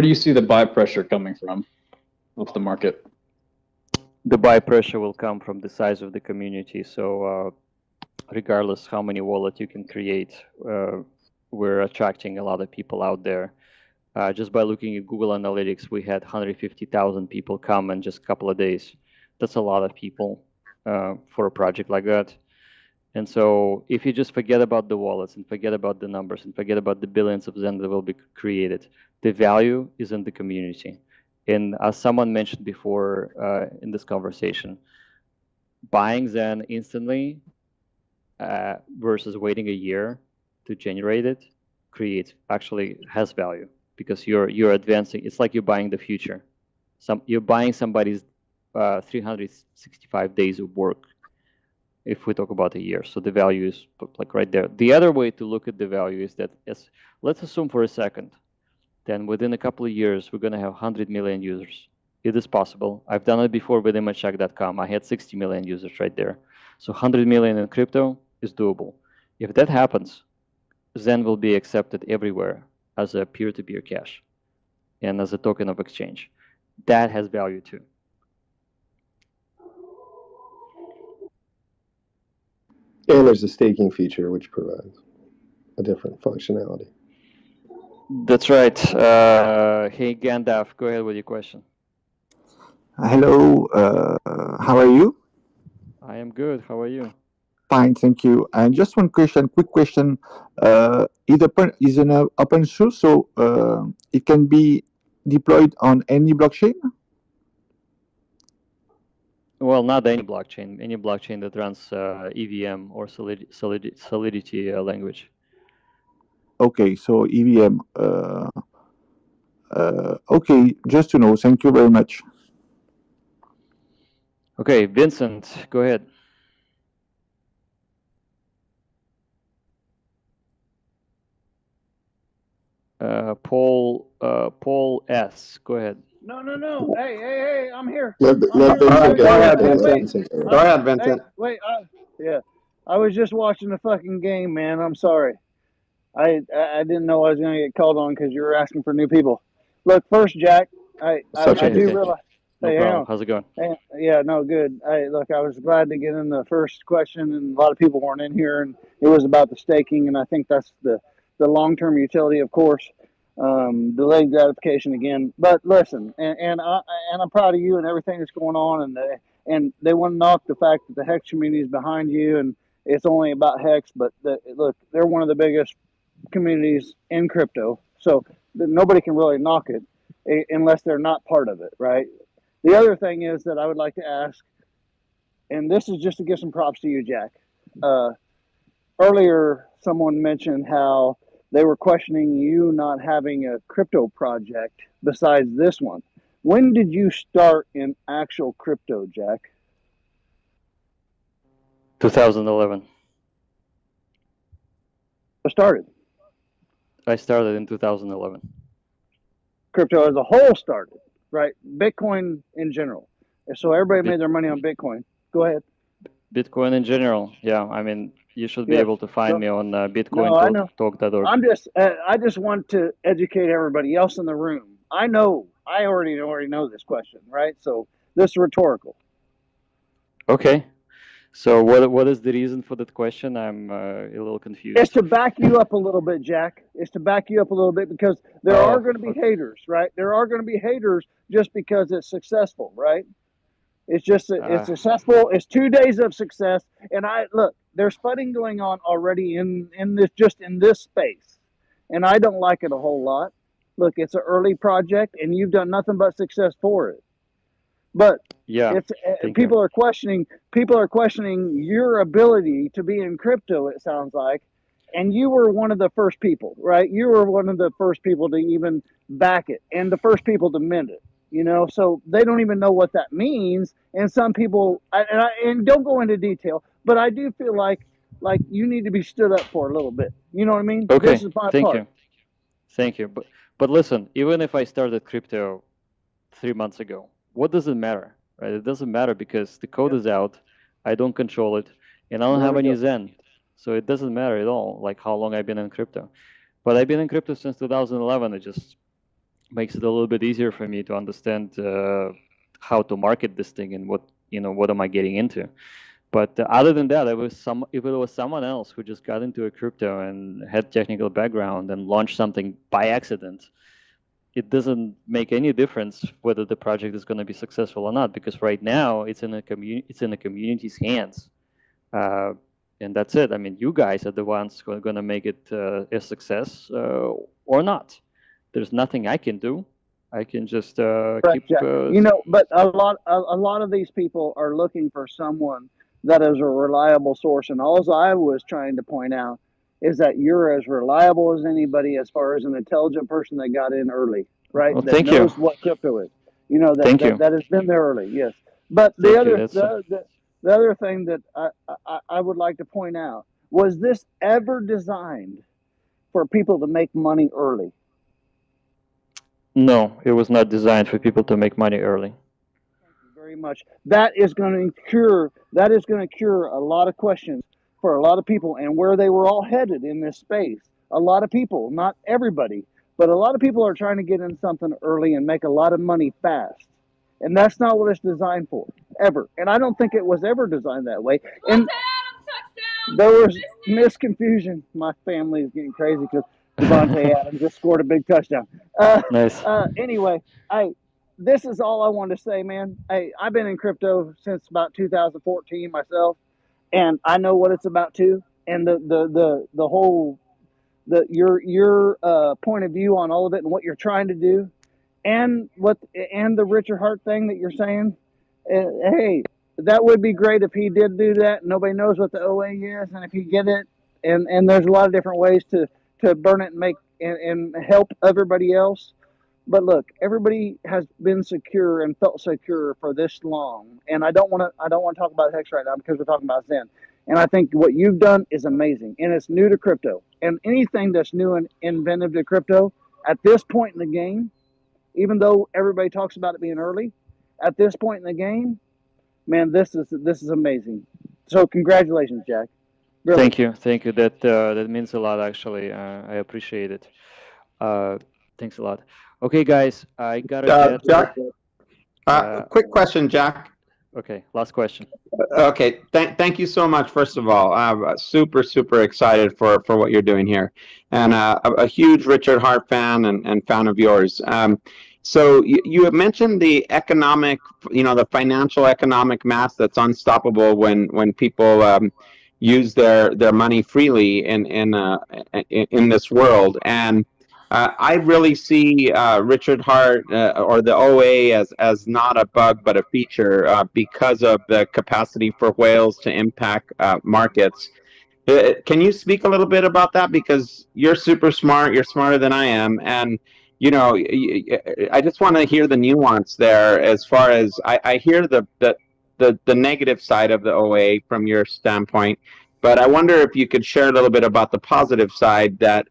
do you see the buy pressure coming from with the market? The buy pressure will come from the size of the community. So regardless how many wallets you can create, we're attracting a lot of people out there. Just by looking at Google Analytics, we had 150,000 people come in just a couple of days. That's a lot of people for a project like that. And so if you just forget about the wallets and forget about the numbers and forget about the billions of Zen that will be created, the value is in the community. And as someone mentioned before in this conversation, buying Zen instantly versus waiting a year to generate it has value, because you're advancing. It's like you're buying the future. You're buying somebody's 365 days of work, if we talk about a year. So the value is like right there. The other way to look at the value is that, let's assume for a second, then within a couple of years, we're going to have 100 million users. It is possible. I've done it before with imagechak.com. I had 60 million users right there. So 100 million in crypto is doable. If that happens, Zen will be accepted everywhere as a peer-to-peer cash and as a token of exchange. That has value too. And there's a staking feature which provides a different functionality. That's right. Hey, Gandalf, go ahead with your question. Hello, how are you? I am good. How are you? Fine, thank you. And just one question, quick question. Is an open source, so it can be deployed on any blockchain? Well, not any blockchain. Any blockchain that runs EVM or Solidity language. Okay, so EVM. Okay, just to know. Thank you very much. Okay, Vincent, go ahead. Paul S, go ahead. No. Hey, I'm here. Let Vincent go. Go ahead, Vincent. Wait, yeah. I was just watching the fucking game, man. I'm sorry. I didn't know I was going to get called on because you were asking for new people. Look, first, Jack, I do realize. No problem. How's it going? Yeah, no, good. I was glad to get in the first question, and a lot of people weren't in here, and it was about the staking, and I think that's the long-term utility, of course. Delayed gratification again, but listen, and I'm proud of you and everything that's going on, and they want to knock the fact that the HEX community is behind you, and it's only about HEX, but look, they're one of the biggest communities in crypto, so nobody can really knock it unless they're not part of it, right? The other thing is that I would like to ask, and this is just to give some props to you, Jack. Earlier, someone mentioned how they were questioning you not having a crypto project besides this one. When did you start in actual crypto, Jack? 2011. I started in 2011. Crypto as a whole started, right? Bitcoin in general. So everybody made their money on Bitcoin. Go ahead. Bitcoin in general, yeah. I mean, you should be able to find me on bitcoin.talk.org. I just want to educate everybody else in the room. I already know this question, right? So this is rhetorical. Okay. So what is the reason for that question? I'm a little confused. It's to back you up a little bit, Jack. It's to back you up a little bit because there are going to be haters, right? There are going to be haters just because it's successful, right? It's just it's successful. It's 2 days of success, and look. There's funding going on already in this space, and I don't like it a whole lot. Look, it's an early project, and you've done nothing but success for it. But yeah, it's people are questioning your ability to be in crypto. It sounds like, and you were one of the first people, right? You were one of the first people to even back it, and the first people to mint it. You know, so they don't even know what that means. And some people, and don't go into detail, but I do feel like you need to be stood up for a little bit. You know what I mean? Okay, This is my thank part. you. Thank you. But listen, even if I started crypto 3 months ago, what does it matter, right? It doesn't matter because the code is out, I don't control it, and I don't have any Zen. So it doesn't matter at all, like how long I've been in crypto. But I've been in crypto since 2011. It just makes it a little bit easier for me to understand how to market this thing and what am I getting into. But other than that, if it was someone else who just got into a crypto and had technical background and launched something by accident, it doesn't make any difference whether the project is going to be successful or not, because right now it's in the community's hands, and that's it. I mean, you guys are the ones who are going to make it a success or not. There's nothing I can do. I can just keep. But a lot of these people are looking for someone that is a reliable source, and all I was trying to point out is that you're as reliable as anybody as far as an intelligent person that got in early, right? Well, that knows what crypto is. You know, that has been there early, yes. But the other thing that I would like to point out, was this ever designed for people to make money early? No, it was not designed for people to make money early. Thank you very much. That is going to cure a lot of questions for a lot of people and where they were all headed in this space. A lot of people, not everybody, but a lot of people are trying to get in something early and make a lot of money fast. And that's not what it's designed for, ever. And I don't think it was ever designed that way. And there was misconfusion. My family is getting crazy because Devontae Adams just scored a big touchdown. Nice. Anyway, this is all I wanted to say, man. I've been in crypto since about 2014 myself, and I know what it's about too. And the whole your point of view on all of it and what you're trying to do, and the Richard Hart thing that you're saying. Hey, that would be great if he did do that. Nobody knows what the OA is, and if you get it, and there's a lot of different ways to burn it and make and help everybody else. But look, everybody has been secure and felt secure for this long, and I don't want to talk about HEX right now because we're talking about Zen. And I think what you've done is amazing, and it's new to crypto. And anything that's new and inventive to crypto at this point in the game, even though everybody talks about it being early, at this point in the game, man, this is amazing. So congratulations, Jack. Really. Thank you. That means a lot, actually. I appreciate it. Thanks a lot. Okay, guys, I gotta get. Jack, quick question, Jack. Okay, last question. Okay, thank you so much. First of all, I'm super excited for what you're doing here, and a huge Richard Hart fan and fan of yours. So you have mentioned the economic, the financial economic mass that's unstoppable when people use their money freely in this world. And I really see Richard Hart or the OA as not a bug but a feature because of the capacity for whales to impact markets. Can you speak a little bit about that? Because you're super smart, you're smarter than I am, and I just want to hear the nuance there. As far as I hear the negative side of the OA from your standpoint, but I wonder if you could share a little bit about the positive side, that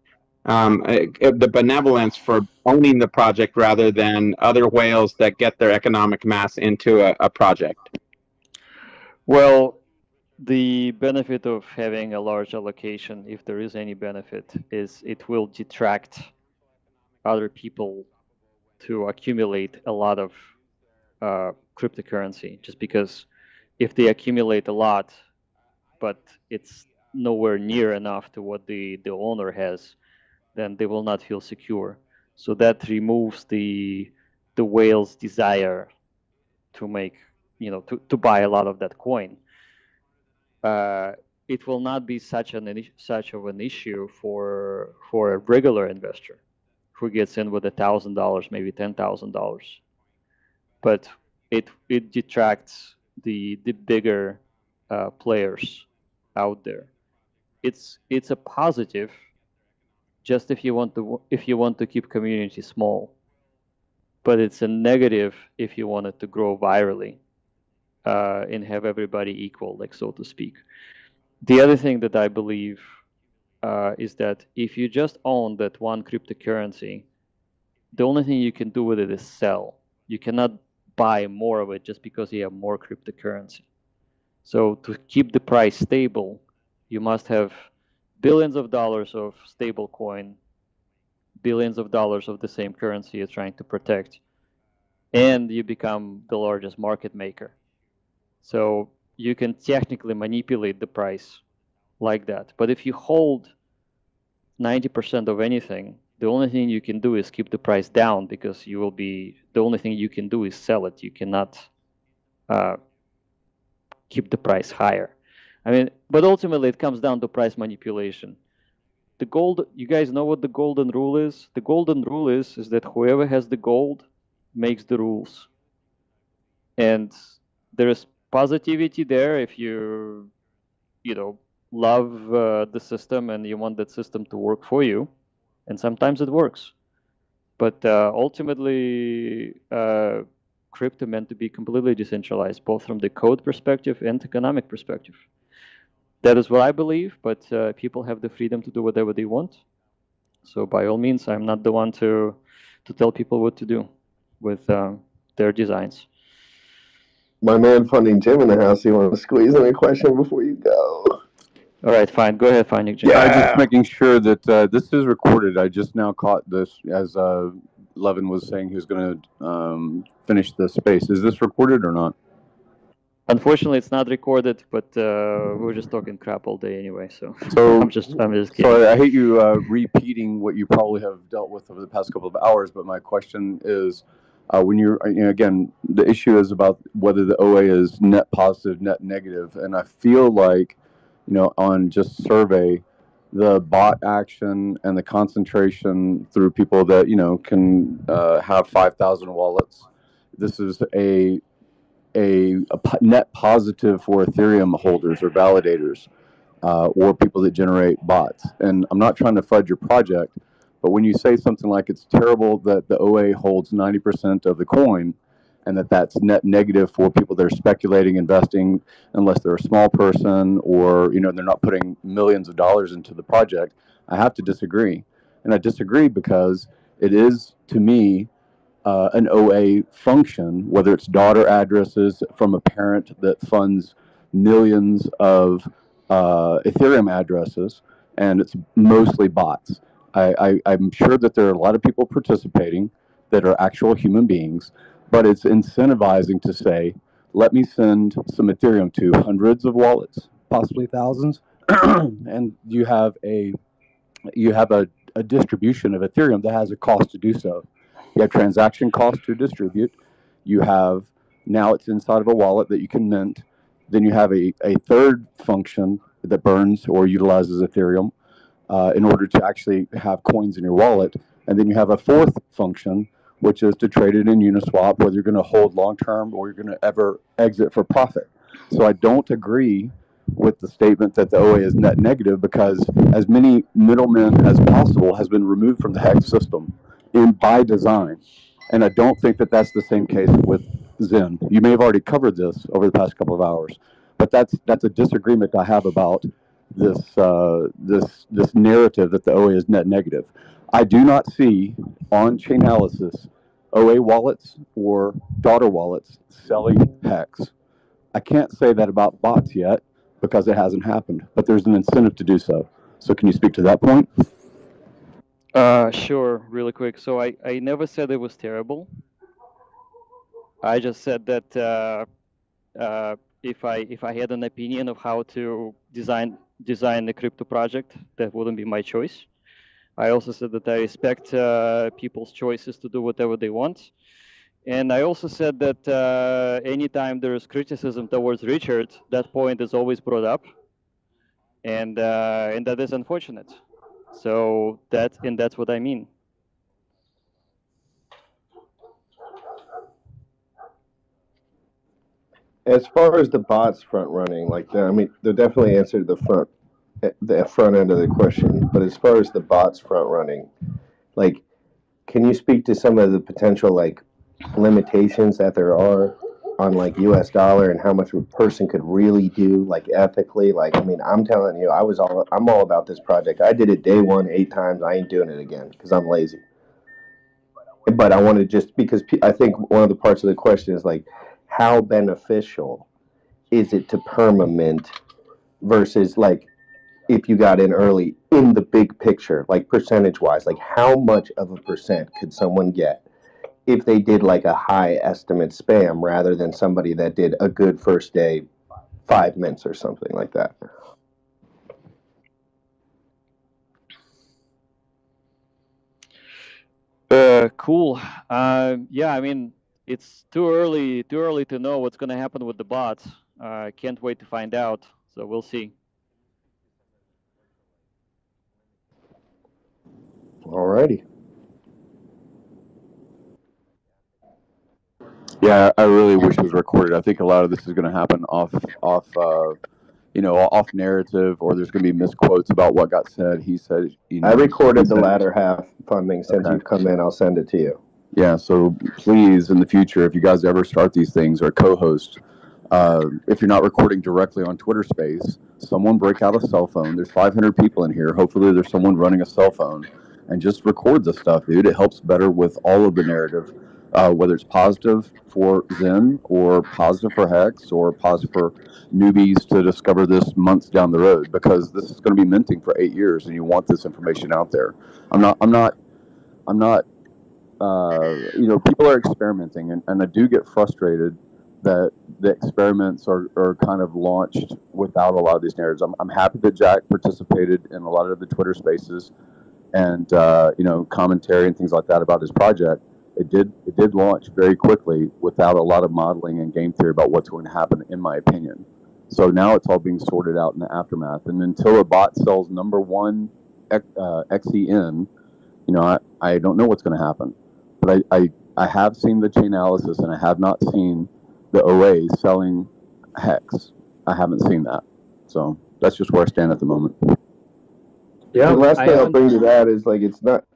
the benevolence for owning the project rather than other whales that get their economic mass into a project. Well, the benefit of having a large allocation, if there is any benefit, is it will detract other people to accumulate a lot of cryptocurrency, just because if they accumulate a lot, but it's nowhere near enough to what the owner has, then they will not feel secure. So that removes the whale's desire to make to buy a lot of that coin. It will not be such of an issue for a regular investor who gets in with $1,000, maybe $10,000. But it detracts the bigger players out there. It's a positive just if you want to keep community small, but it's a negative if you want it to grow virally and have everybody equal, like so to speak. The other thing that I believe is that if you just own that one cryptocurrency, the only thing you can do with it is sell. You cannot buy more of it just because you have more cryptocurrency. So to keep the price stable, you must have billions of dollars of stable coin, billions of dollars of the same currency you're trying to protect, and you become the largest market maker. So you can technically manipulate the price like that. But if you hold 90% of anything, the only thing you can do is keep the price down, because the only thing you can do is sell it. You cannot keep the price higher. I mean, but ultimately it comes down to price manipulation. You guys know what the golden rule is? The golden rule is that whoever has the gold makes the rules. And there is positivity there if you love the system and you want that system to work for you, and sometimes it works. But ultimately, crypto meant to be completely decentralized, both from the code perspective and economic perspective. That is what I believe, but people have the freedom to do whatever they want. So by all means, I'm not the one to tell people what to do with their designs. My man Funding Jim in the house, you want to squeeze in a question before you go? All right, fine. Go ahead, Funding Jim. Yeah, just making sure that this is recorded. I just now caught this as Levin was saying he was going to finish the space. Is this recorded or not? Unfortunately, it's not recorded, but we're just talking crap all day anyway. So I'm just kidding. So I hate you repeating what you probably have dealt with over the past couple of hours. But my question is, when you're again, the issue is about whether the OA is net positive, net negative, and I feel like on just survey, the bot action and the concentration through people that can have 5,000 wallets. This is a net positive for Ethereum holders or validators or people that generate bots. And I'm not trying to fudge your project, but when you say something like it's terrible that the OA holds 90% of the coin, and that's net negative for people that are speculating, investing, unless they're a small person or they're not putting millions of dollars into the project, I have to disagree. And I disagree because it is, to me, an OA function, whether it's daughter addresses from a parent that funds millions of Ethereum addresses, and it's mostly bots. I'm sure that there are a lot of people participating that are actual human beings, but it's incentivizing to say, let me send some Ethereum to hundreds of wallets, possibly thousands, and you have a distribution of Ethereum that has a cost to do so. You have transaction costs to distribute. You have, now it's inside of a wallet that you can mint. Then you have a third function that burns or utilizes Ethereum in order to actually have coins in your wallet. And then you have a fourth function, which is to trade it in Uniswap, whether you're going to hold long-term or you're going to ever exit for profit. So I don't agree with the statement that the OA is net negative, because as many middlemen as possible has been removed from the HEX system by design. And I don't think that that's the same case with Zen. You may have already covered this over the past couple of hours, but that's a disagreement I have about this this narrative that the OA is net negative. I do not see on Chainalysis OA wallets or daughter wallets selling HEX. I can't say that about bots yet because it hasn't happened, but there's an incentive to do so. So can you speak to that point? Sure, really quick. So I never said it was terrible. I just said that if I had an opinion of how to design the crypto project, that wouldn't be my choice. I also said that I respect people's choices to do whatever they want, And I also said that anytime there is criticism towards Richard, that point is always brought up, and that is unfortunate. So that's what I mean. As far as the bots front running, like I mean, they definitely answered the front end of the question. But as far as the bots front running, like, can you speak to some of the potential like limitations that there are on like US dollar and how much a person could really do like ethically? Like, I mean, I'm telling you, I'm all about this project. I did it day one 8 times. I ain't doing it again because I'm lazy. But I want to just because I think one of the parts of the question is like, how beneficial is it to permament versus like if you got in early in the big picture, like percentage wise, like how much of a percent could someone get if they did like a high estimate spam rather than somebody that did a good first day 5 minutes or something like that? Cool. Yeah, I mean, it's too early to know what's going to happen with the bots. I can't wait to find out. So we'll see. Alrighty. Yeah, I really wish it was recorded. I think a lot of this is going to happen off narrative, or there's going to be misquotes about what got said. He said, I recorded the latter half funding. Since you've come in, I'll send it to you. Yeah, so please, in the future, if you guys ever start these things or co-host, if you're not recording directly on Twitter Space, someone break out a cell phone. There's 500 people in here. Hopefully there's someone running a cell phone and just record the stuff, dude. It helps better with all of the narrative, whether it's positive for Zen or positive for HEX or positive for newbies to discover this months down the road, because this is going to be minting for 8 years and you want this information out there. I'm not people are experimenting, and I do get frustrated that the experiments are kind of launched without a lot of these narratives. I'm happy that Jack participated in a lot of the Twitter spaces and commentary and things like that about his project. It did launch very quickly without a lot of modeling and game theory about what's going to happen, in my opinion. So now it's all being sorted out in the aftermath, and until a bot sells number one XEN, I don't know what's going to happen. But I have seen the Chainalysis, and I have not seen the OA selling HEX. I haven't seen that. So that's just where I stand at the moment. Yeah. The last thing I'll bring to that is like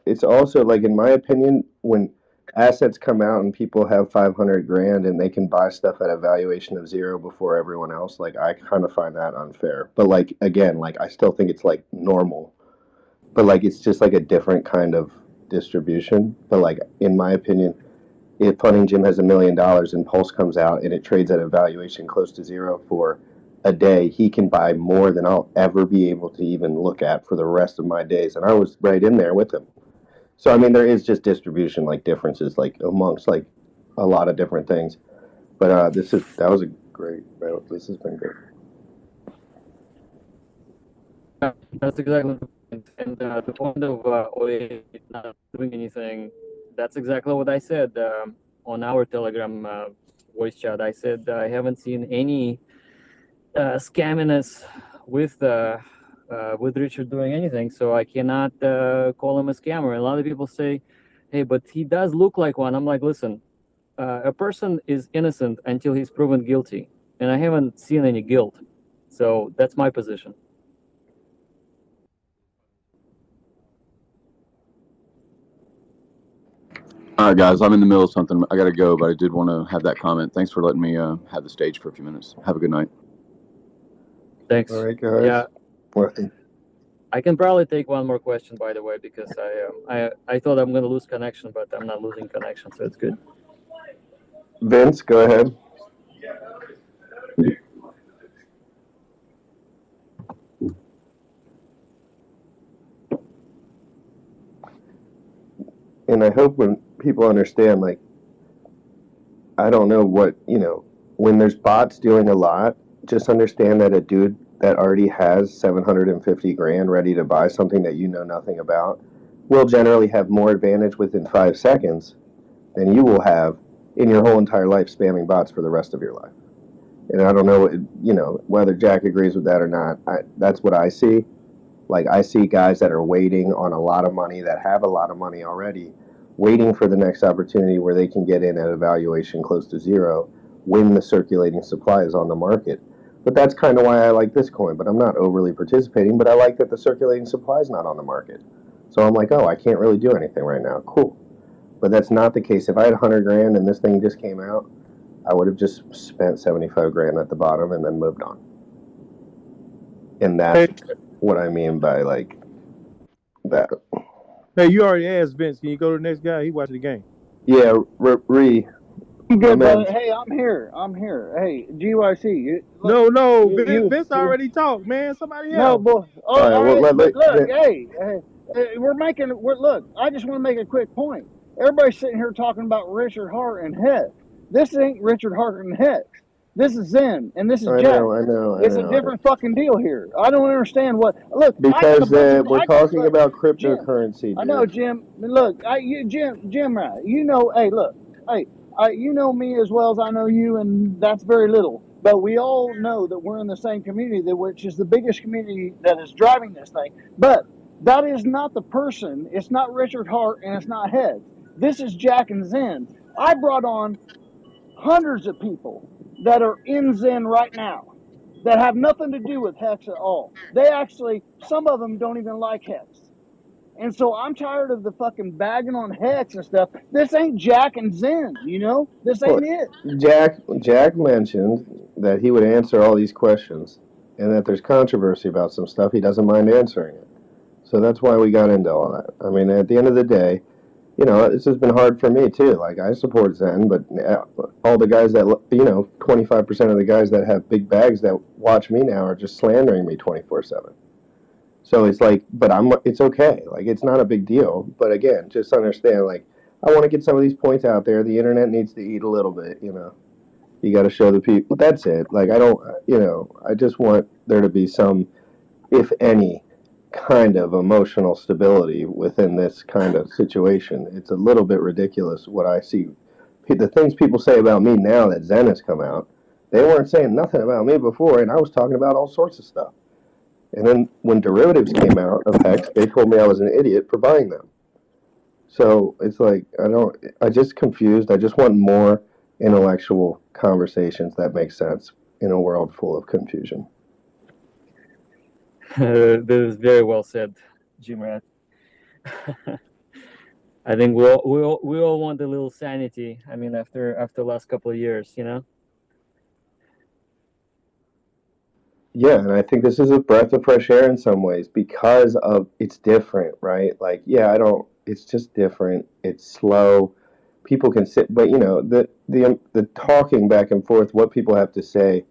it's also like, in my opinion, when assets come out and people have 500 grand and they can buy stuff at a valuation of 0 before everyone else, like I kind of find that unfair. But like again, like I still think it's like normal. But like it's just like a different kind of distribution. But like in my opinion, if Punting Jim has $1 million and Pulse comes out and it trades at a valuation close to 0 for a day, he can buy more than I'll ever be able to even look at for the rest of my days. And I was right in there with him. So I mean, there is just distribution like differences like amongst like a lot of different things. But that was a great. This has been great. That's exactly the point. And the point of OA not doing anything, that's exactly what I said on our Telegram voice chat. I said I haven't seen any scamminess with Richard doing anything, so I cannot call him a scammer. A lot of people say, hey, but he does look like one. I'm like, listen, a person is innocent until he's proven guilty, and I haven't seen any guilt. So that's my position. All right, guys, I'm in the middle of something. I got to go, but I did want to have that comment. Thanks for letting me have the stage for a few minutes. Have a good night. Thanks. All right, guys. Yeah. Welcome. I can probably take one more question, by the way, because I thought I'm going to lose connection, but I'm not losing connection, so it's good. Vince, go ahead. And I hope when people understand, like, I don't know what, when there's bots doing a lot, just understand that a dude that already has 750 grand ready to buy something that you know nothing about will generally have more advantage within 5 seconds than you will have in your whole entire life spamming bots for the rest of your life. And I don't know, you know, whether Jack agrees with that or not. That's what I see. Like, I see guys that are waiting on a lot of money, that have a lot of money already, waiting for the next opportunity where they can get in at a valuation close to zero when the circulating supply is on the market. But that's kind of why I like this coin. But I'm not overly participating, but I like that the circulating supply is not on the market. So I'm like, oh, I can't really do anything right now. Cool. But that's not the case. If I had 100 grand and this thing just came out, I would have just spent 75 grand at the bottom and then moved on. And that's what I mean by like that. Hey, you already asked Vince. Can you go to the next guy? He watched the game. Yeah, I'm good, brother. Hey, I'm here. Hey, GYC. Vince already talked, man. Somebody else. No, boy. All right. Look, hey, look, I just want to make a quick point. Everybody's sitting here talking about Richard Hart and HEX. This ain't Richard Hart and HEX. This is Zen, and this is Jack. I know. It's a different fucking deal here. I don't understand what. Look, because we're talking about cryptocurrency. Jim, I know, Jim. Look, Jim, right? You know, hey, look, hey, you know me as well as I know you, and that's very little. But we all know that we're in the same community, which is the biggest community that is driving this thing. But that is not the person. It's not Richard Hart, and it's not HEX. This is Jack and Zen. I brought on hundreds of people that are in Zen right now that have nothing to do with HEX at all. They actually, some of them don't even like HEX. And so I'm tired of the fucking bagging on HEX and stuff. This ain't Jack and Zen, you know? This ain't it. Jack mentioned that he would answer all these questions and that there's controversy about some stuff. He doesn't mind answering it. So that's why we got into all that. I mean, at the end of the day, you know, this has been hard for me too. Like, I support Zen, but all the guys that, you know, 25% of the guys that have big bags that watch me now are just slandering me 24/7. So it's like, but it's okay. Like, it's not a big deal. But again, just understand, like, I want to get some of these points out there. The internet needs to eat a little bit, you know. You got to show the people. That's it. Like, I don't, you know, I just want there to be some, if any, kind of emotional stability within this kind of situation. It's a little bit ridiculous what I see. The things people say about me now that Zen has come out, they weren't saying nothing about me before, and I was talking about all sorts of stuff. And then when derivatives came out of HEX, they told me I was an idiot for buying them. So it's like, I just confused. I just want more intellectual conversations that make sense in a world full of confusion. This is very well said, Jim Rat. I think we all want a little sanity. I mean, after the last couple of years, you know. Yeah, and I think this is a breath of fresh air in some ways because of it's different, right? Like, yeah, it's just different. It's slow. People can sit, but you know, the talking back and forth, what people have to say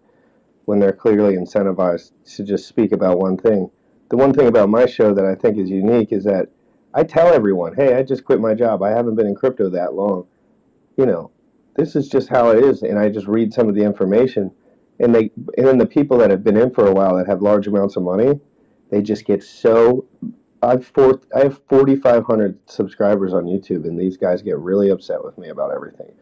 when they're clearly incentivized to just speak about one thing. The one thing about my show that I think is unique is that I tell everyone, hey, I just quit my job. I haven't been in crypto that long. You know, this is just how it is. And I just read some of the information. And then the people that have been in for a while that have large amounts of money, they just get so. I have 4,500 subscribers on YouTube, and these guys get really upset with me about everything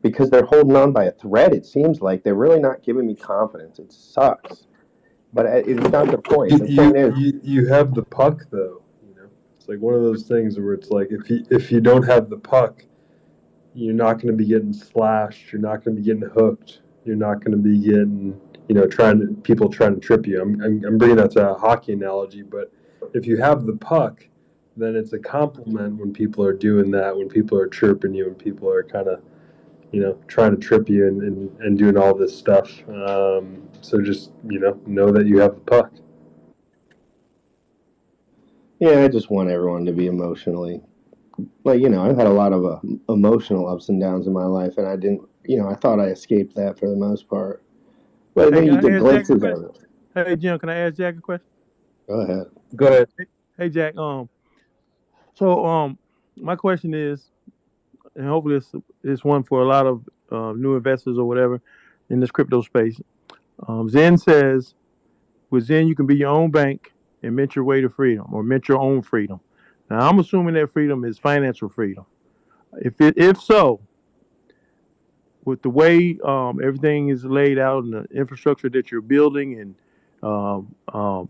because they're holding on by a thread. It seems like they're really not giving me confidence. It sucks, but it's not the point. The point is you have the puck, though. You know, it's like one of those things where it's like if you don't have the puck, you're not going to be getting slashed. You're not going to be getting hooked. You're not going to be getting, you know, people trying to trip you. I'm bringing that to a hockey analogy, but if you have the puck, then it's a compliment when people are doing that, when people are chirping you, and people are kind of, you know, trying to trip you and doing all this stuff. So just, you know that you have the puck. Yeah, I just want everyone to be emotionally, like, you know, I've had a lot of emotional ups and downs in my life, and I didn't, you know, I thought I escaped that for the most part. But then you get glimpses of it. Hey, Jim, can I ask Jack a question? Go ahead. Go ahead. Hey, Jack. So my question is, and hopefully it's one for a lot of new investors or whatever in this crypto space. Zen says, with Zen, you can be your own bank and mint your way to freedom, or mint your own freedom. Now, I'm assuming that freedom is financial freedom. If so, with the way everything is laid out and the infrastructure that you're building and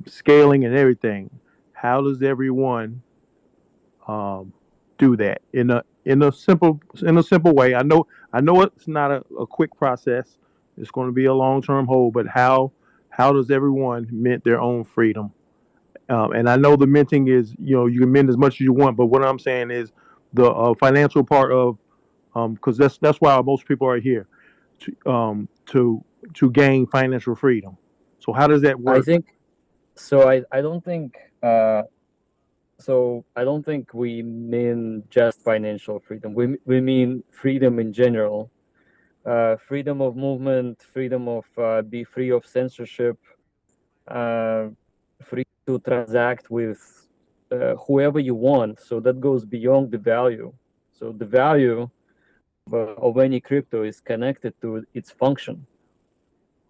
scaling and everything, how does everyone do that in a simple way? I know it's not a quick process. It's going to be a long-term hold, but how does everyone mint their own freedom? And I know the minting is, you can mint as much as you want, but what I'm saying is the financial part of, because that's why most people are here, to gain financial freedom. So how does that I work? think so. I don't think so. I don't think we mean just financial freedom. We mean freedom in general. Freedom of movement, freedom of be free of censorship, free to transact with whoever you want. So that goes beyond the value. So the value of any crypto is connected to its function.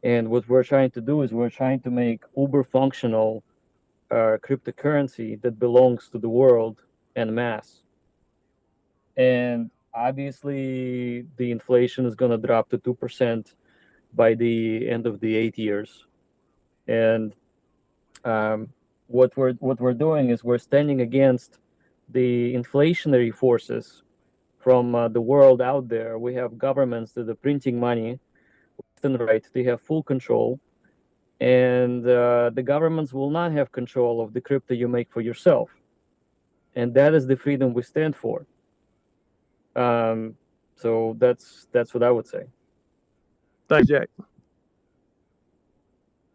And what we're trying to do is we're trying to make uber functional cryptocurrency that belongs to the world en masse. And obviously, the inflation is going to drop to 2% by the end of the 8 years. And what we're doing is we're standing against the inflationary forces from the world out there. We have governments that are printing money left and right. They have full control. And the governments will not have control of the crypto you make for yourself. And that is the freedom we stand for. So that's what I would say. Thanks, Jack.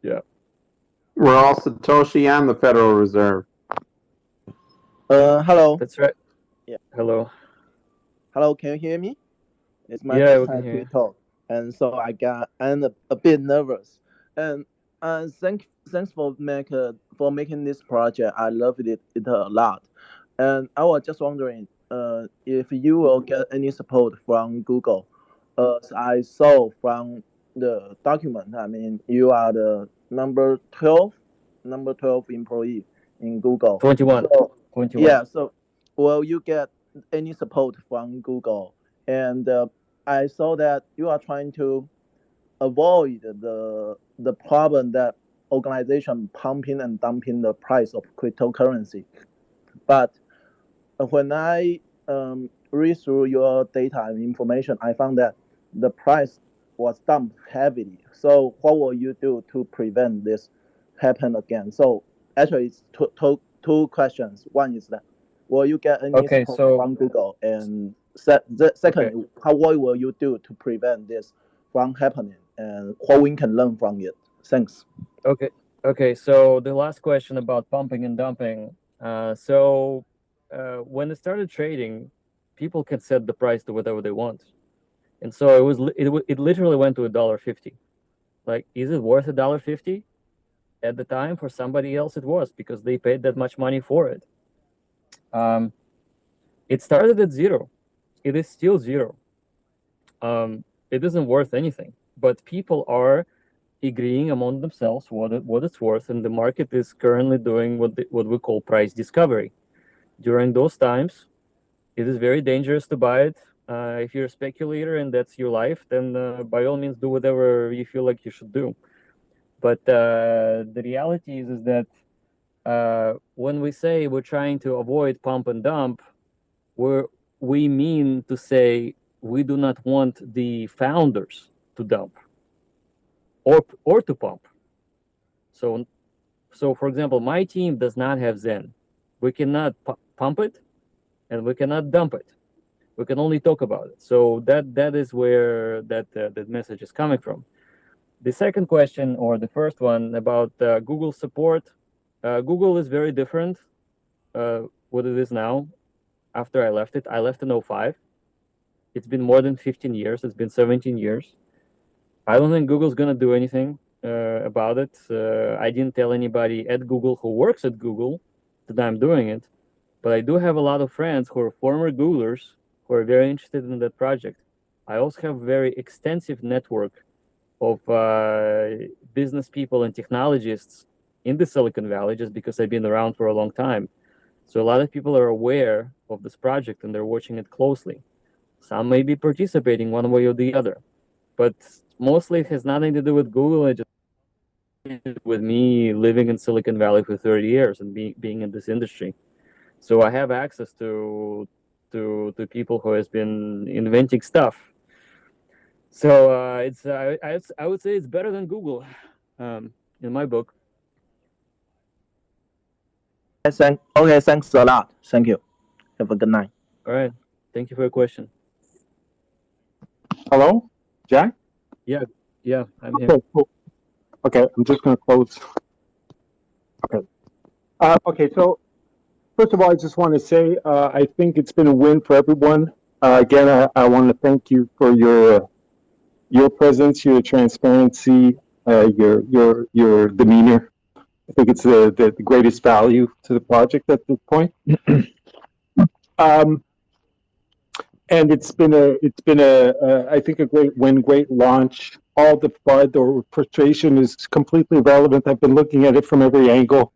Yeah. We're all Satoshi and the Federal Reserve. Hello. That's right. Yeah. Hello. Hello, can you hear me? It's my Yeah, first we can time hear to you. talk, and so I'm a bit nervous. And thanks for making this project. I loved it a lot. And I was just wondering if you will get any support from Google. I saw from the document. I mean, you are the number 12 employee in Google. 21. So, 21. yeah. So, will you get any support from Google? And I saw that you are trying to avoid the problem that organization pumping and dumping the price of cryptocurrency. But when I read through your data and information, I found that the price was dumped heavily. So what will you do to prevent this happen again? So actually, it's two questions. One is that will you get any Okay, support so from Google, and second, what will you do to prevent this from happening, and what we can learn from it? Thanks. Okay. So the last question about pumping and dumping. When it started trading, people can set the price to whatever they want, and so it literally went to $1.50. Like, is it worth $1.50? At the time, for somebody else, it was, because they paid that much money for it. It started at zero. It is still zero. It isn't worth anything, but people are agreeing among themselves what it's worth, and the market is currently doing what we call price discovery. During those times, it is very dangerous to buy it. If you're a speculator and that's your life, then by all means do whatever you feel like you should do. But the reality is that when we say we're trying to avoid pump and dump, we mean to say we do not want the founders to dump or to pump. So for example, my team does not have Zen. We cannot pump it, and we cannot dump it. We can only talk about it. So that is where that message is coming from. The second question, or the first one, about Google support. Google is very different what it is now. After I left it, I left in 2005. It's been more than 15 years. It's been 17 years. I don't think Google's going to do anything about it. I didn't tell anybody at Google who works at Google that I'm doing it. But I do have a lot of friends who are former Googlers who are very interested in that project. I also have a very extensive network of business people and technologists in the Silicon Valley, just because I've been around for a long time. So a lot of people are aware of this project and they're watching it closely. Some may be participating one way or the other. But mostly it has nothing to do with Google. It just with me living in Silicon Valley for 30 years and being in this industry. So I have access to people who has been inventing stuff. So it's I would say it's better than Google, in my book. Okay, thanks a lot. Thank you. Have a good night. All right. Thank you for your question. Hello, Jack? Yeah, I'm here. Okay, cool. Okay, I'm just going to close. Okay. Okay, so first of all, I just want to say I think it's been a win for everyone. Again, I want to thank you for your presence, your transparency, your demeanor. I think it's the greatest value to the project at this point. And it's been a I think a great win, great launch. All the FUD or frustration is completely irrelevant. I've been looking at it from every angle,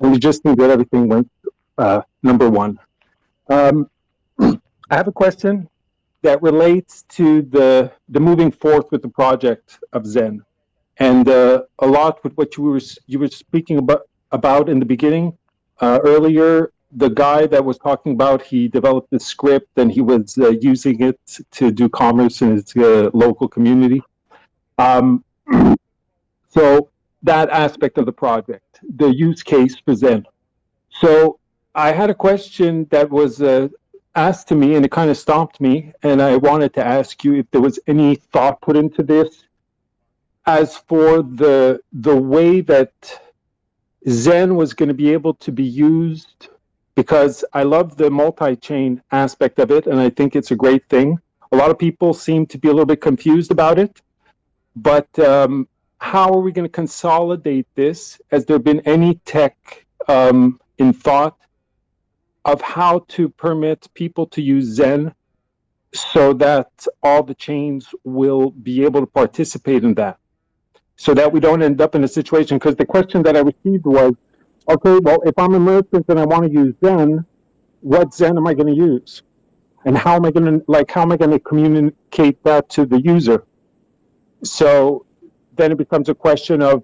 and we just think that everything went number one. I have a question that relates to the moving forth with the project of Zen, and a lot with what you were speaking about in the beginning earlier. The guy that was talking about, he developed this script and he was using it to do commerce in his local community. So that aspect of the project, the use case for Zen. So I had a question that was asked to me, and it kind of stomped me, and I wanted to ask you if there was any thought put into this as for the way that Zen was going to be able to be used, because I love the multi-chain aspect of it, and I think it's a great thing. A lot of people seem to be a little bit confused about it, but how are we going to consolidate this? Has there been any tech in thought of how to permit people to use Zen so that all the chains will be able to participate in that, so that we don't end up in a situation? Because the question that I received was, okay, well, if I'm a merchant and I want to use Zen, what Zen am I going to use? And how am I going to communicate that to the user? So then it becomes a question of,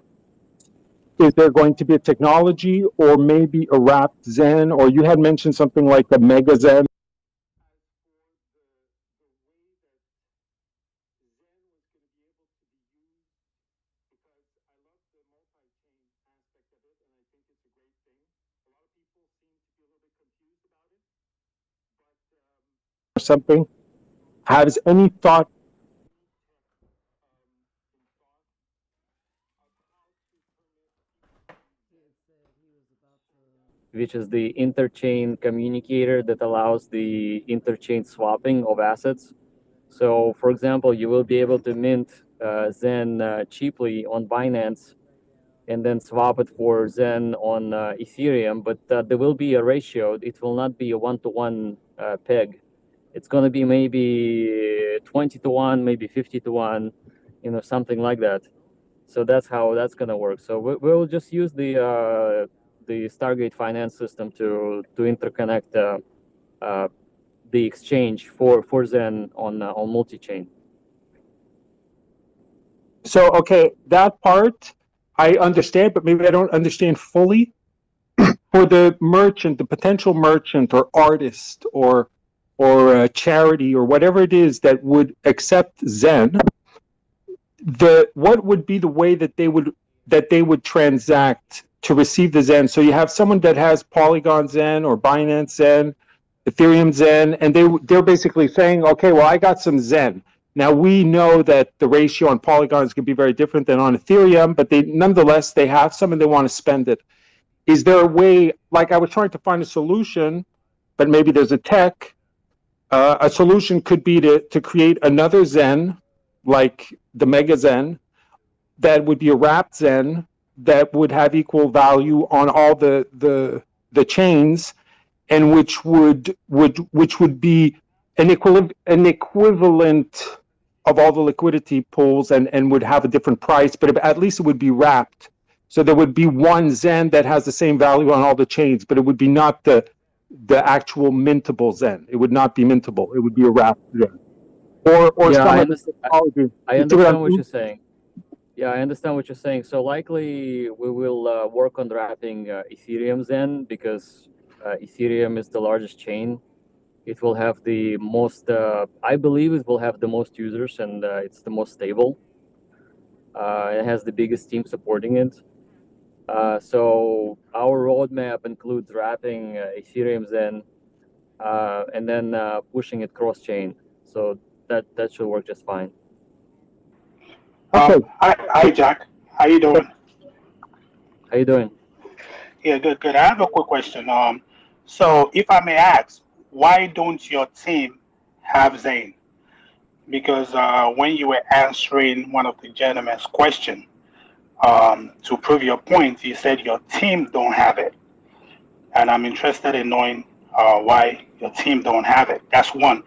is there going to be a technology or maybe a wrapped Zen? Or you had mentioned something like a mega Zen. Or something. Has any thought which is the interchain communicator that allows the interchain swapping of assets. So, for example, you will be able to mint Zen cheaply on Binance and then swap it for Zen on Ethereum, but there will be a ratio. It will not be a one-to-one peg. It's going to be maybe 20 to 1, maybe 50 to 1, something like that. So that's how that's going to work. So we'll just use the Stargate finance system to interconnect the exchange for Zen on multi-chain. So, okay, that part I understand, but maybe I don't understand fully. For the merchant, the potential merchant or artist or a charity or whatever it is that would accept Zen, what would be the way that they would transact to receive the Zen? So you have someone that has Polygon Zen or Binance Zen, Ethereum Zen, and they're basically saying, okay, well, I got some Zen. Now we know that the ratio on Polygon is going to be very different than on Ethereum, but nonetheless they have some and they want to spend it. Is there a way? Like, I was trying to find a solution, but maybe there's a tech. A solution could be to create another Zen, like the Mega Zen, that would be a wrapped Zen that would have equal value on all the chains, and which would be an equivalent of all the liquidity pools and would have a different price, but at least it would be wrapped. So there would be one Zen that has the same value on all the chains, but it would be not the actual mintable Zen. It would not be mintable. It would be a wrapped Zen. or Yeah, some I other understand. technology. I You see what I understand what mean? you're saying. Yeah, I understand what you're saying. So likely we will work on wrapping Ethereum Zen because Ethereum is the largest chain. It will have the most, I believe it will have the most users and it's the most stable. It has the biggest team supporting it. So our roadmap includes wrapping Ethereum Zen and then pushing it cross-chain. So that should work just fine. Okay. Hi, Jack. How you doing? How you doing? Yeah, good, good. I have a quick question. So if I may ask, why don't your team have Zane? Because when you were answering one of the gentleman's question, to prove your point, you said your team don't have it, and I'm interested in knowing why your team don't have it. That's one.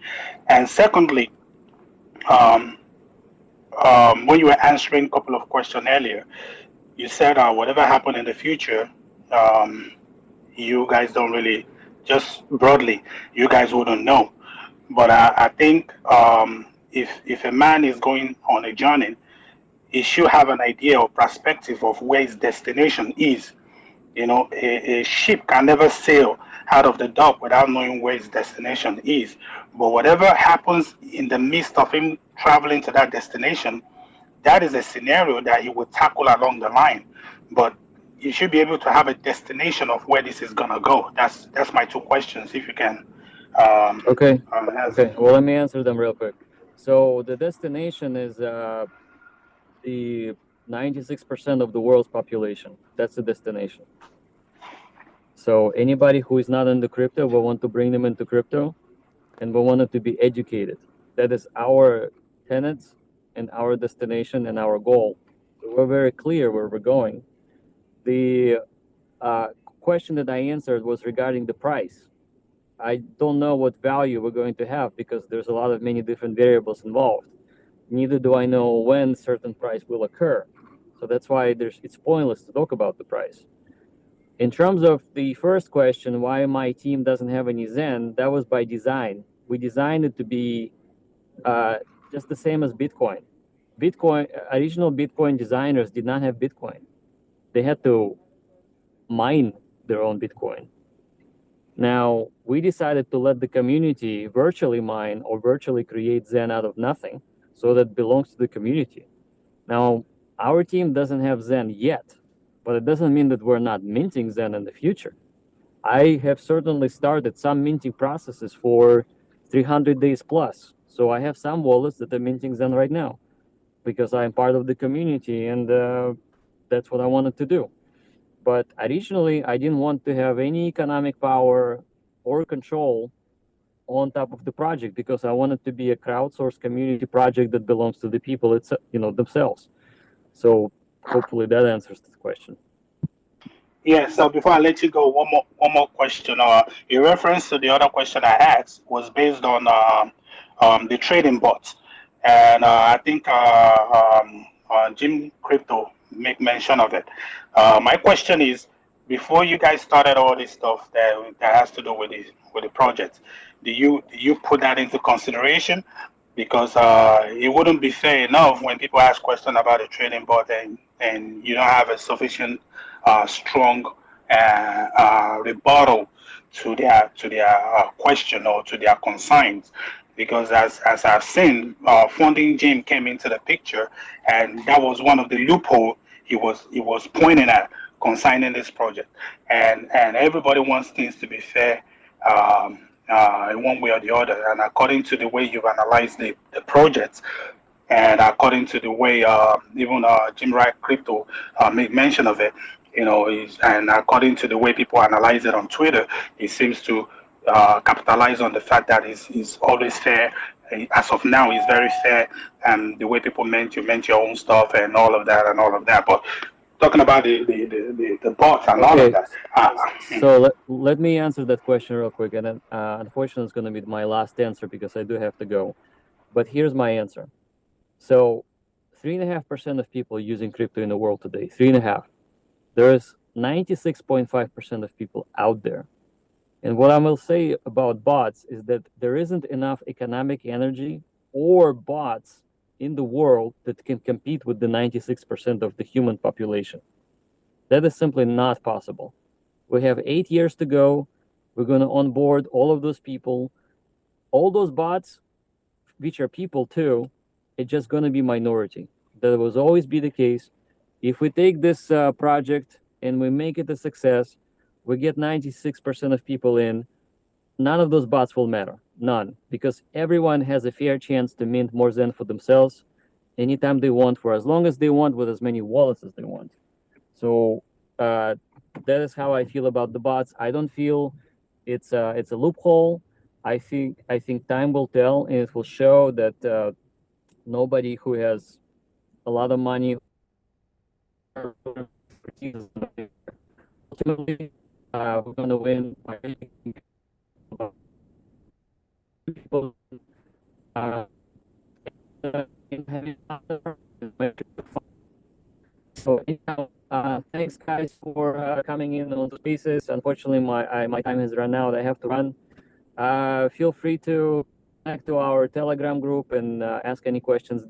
And secondly, um, when you were answering a couple of questions earlier, you said whatever happened in the future, um, you guys don't really, just broadly, you guys wouldn't know. But I think if a man is going on a journey, he should have an idea or perspective of where his destination is. You know, a ship can never sail out of the dock without knowing where his destination is. But whatever happens in the midst of him traveling to that destination, that is a scenario that he will tackle along the line. But you should be able to have a destination of where this is gonna go. That's my two questions. If you can Okay. answer. Okay. Well, let me answer them real quick. So the destination is the 96% of the world's population. That's the destination. So anybody who is not into crypto, we want to bring them into crypto, and we want them to be educated. That is our tenets and our destination and our goal. So we're very clear where we're going. The question that I answered was regarding the price. I don't know what value we're going to have because there's a lot of many different variables involved. Neither do I know when certain price will occur. So that's why it's pointless to talk about the price. In terms of the first question, why my team doesn't have any Zen, that was by design. We designed it to be just the same as Bitcoin. Original Bitcoin designers did not have Bitcoin. They had to mine their own Bitcoin. Now, we decided to let the community virtually mine or virtually create Zen out of nothing, so that belongs to the community. Now, our team doesn't have Zen yet, but it doesn't mean that we're not minting Zen in the future. I have certainly started some minting processes for 300 days plus. So I have some wallets that are minting Zen right now because I'm part of the community and that's what I wanted to do. But originally, I didn't want to have any economic power or control on top of the project because I wanted to be a crowdsourced community project that belongs to the people, themselves. So hopefully that answers the question. Yeah. So before I let you go, one more question. Your reference to the other question I asked was based on the trading bots, and I think Jim Crypto make mention of it. My question is, before you guys started all this stuff that has to do with the project, do you put that into consideration? Because it wouldn't be fair enough when people ask questions about a trading bot and you don't have a sufficient strong rebuttal to their question or to their concerns. Because as I've seen, funding Jim came into the picture, and that was one of the loophole he was pointing at concerning this project, and everybody wants things to be fair. In one way or the other, and according to the way you've analyzed the project, and according to the way even Jim Wright Crypto made mention of it, and according to the way people analyze it on Twitter, it seems to capitalize on the fact that it's always fair. As of now, it's very fair, and the way people meant your own stuff and all of that. But talking about the bots and all of Okay, that. so let me answer that question real quick, and then unfortunately it's going to be my last answer because I do have to go. But here's my answer. So 3.5% of people using crypto in the world today, 3.5. There's 96.5% of people out there. And what I will say about bots is that there isn't enough economic energy or bots in the world that can compete with the 96% of the human population. That is simply not possible. We have 8 years to go. We're going to onboard all of those people. All those bots, which are people too, it's just going to be minority. That will always be the case. If we take this project and we make it a success, we get 96% of people in, none of those bots will matter. None. Because everyone has a fair chance to mint more Zen for themselves anytime they want, for as long as they want, with as many wallets as they want. So that is how I feel about the bots. I don't feel it's a loophole. I think time will tell, and it will show that nobody who has a lot of money ultimately we're going to win by people so anyhow, thanks guys for coming in on the spaces. Unfortunately, my time has run out. I have to run. Feel free to connect to our Telegram group and ask any questions.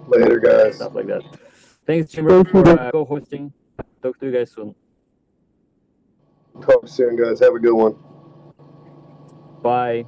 Later, guys. Stuff like that. Thanks, Jimmer, for co-hosting. Talk to you guys soon. Talk soon, guys. Have a good one. Bye.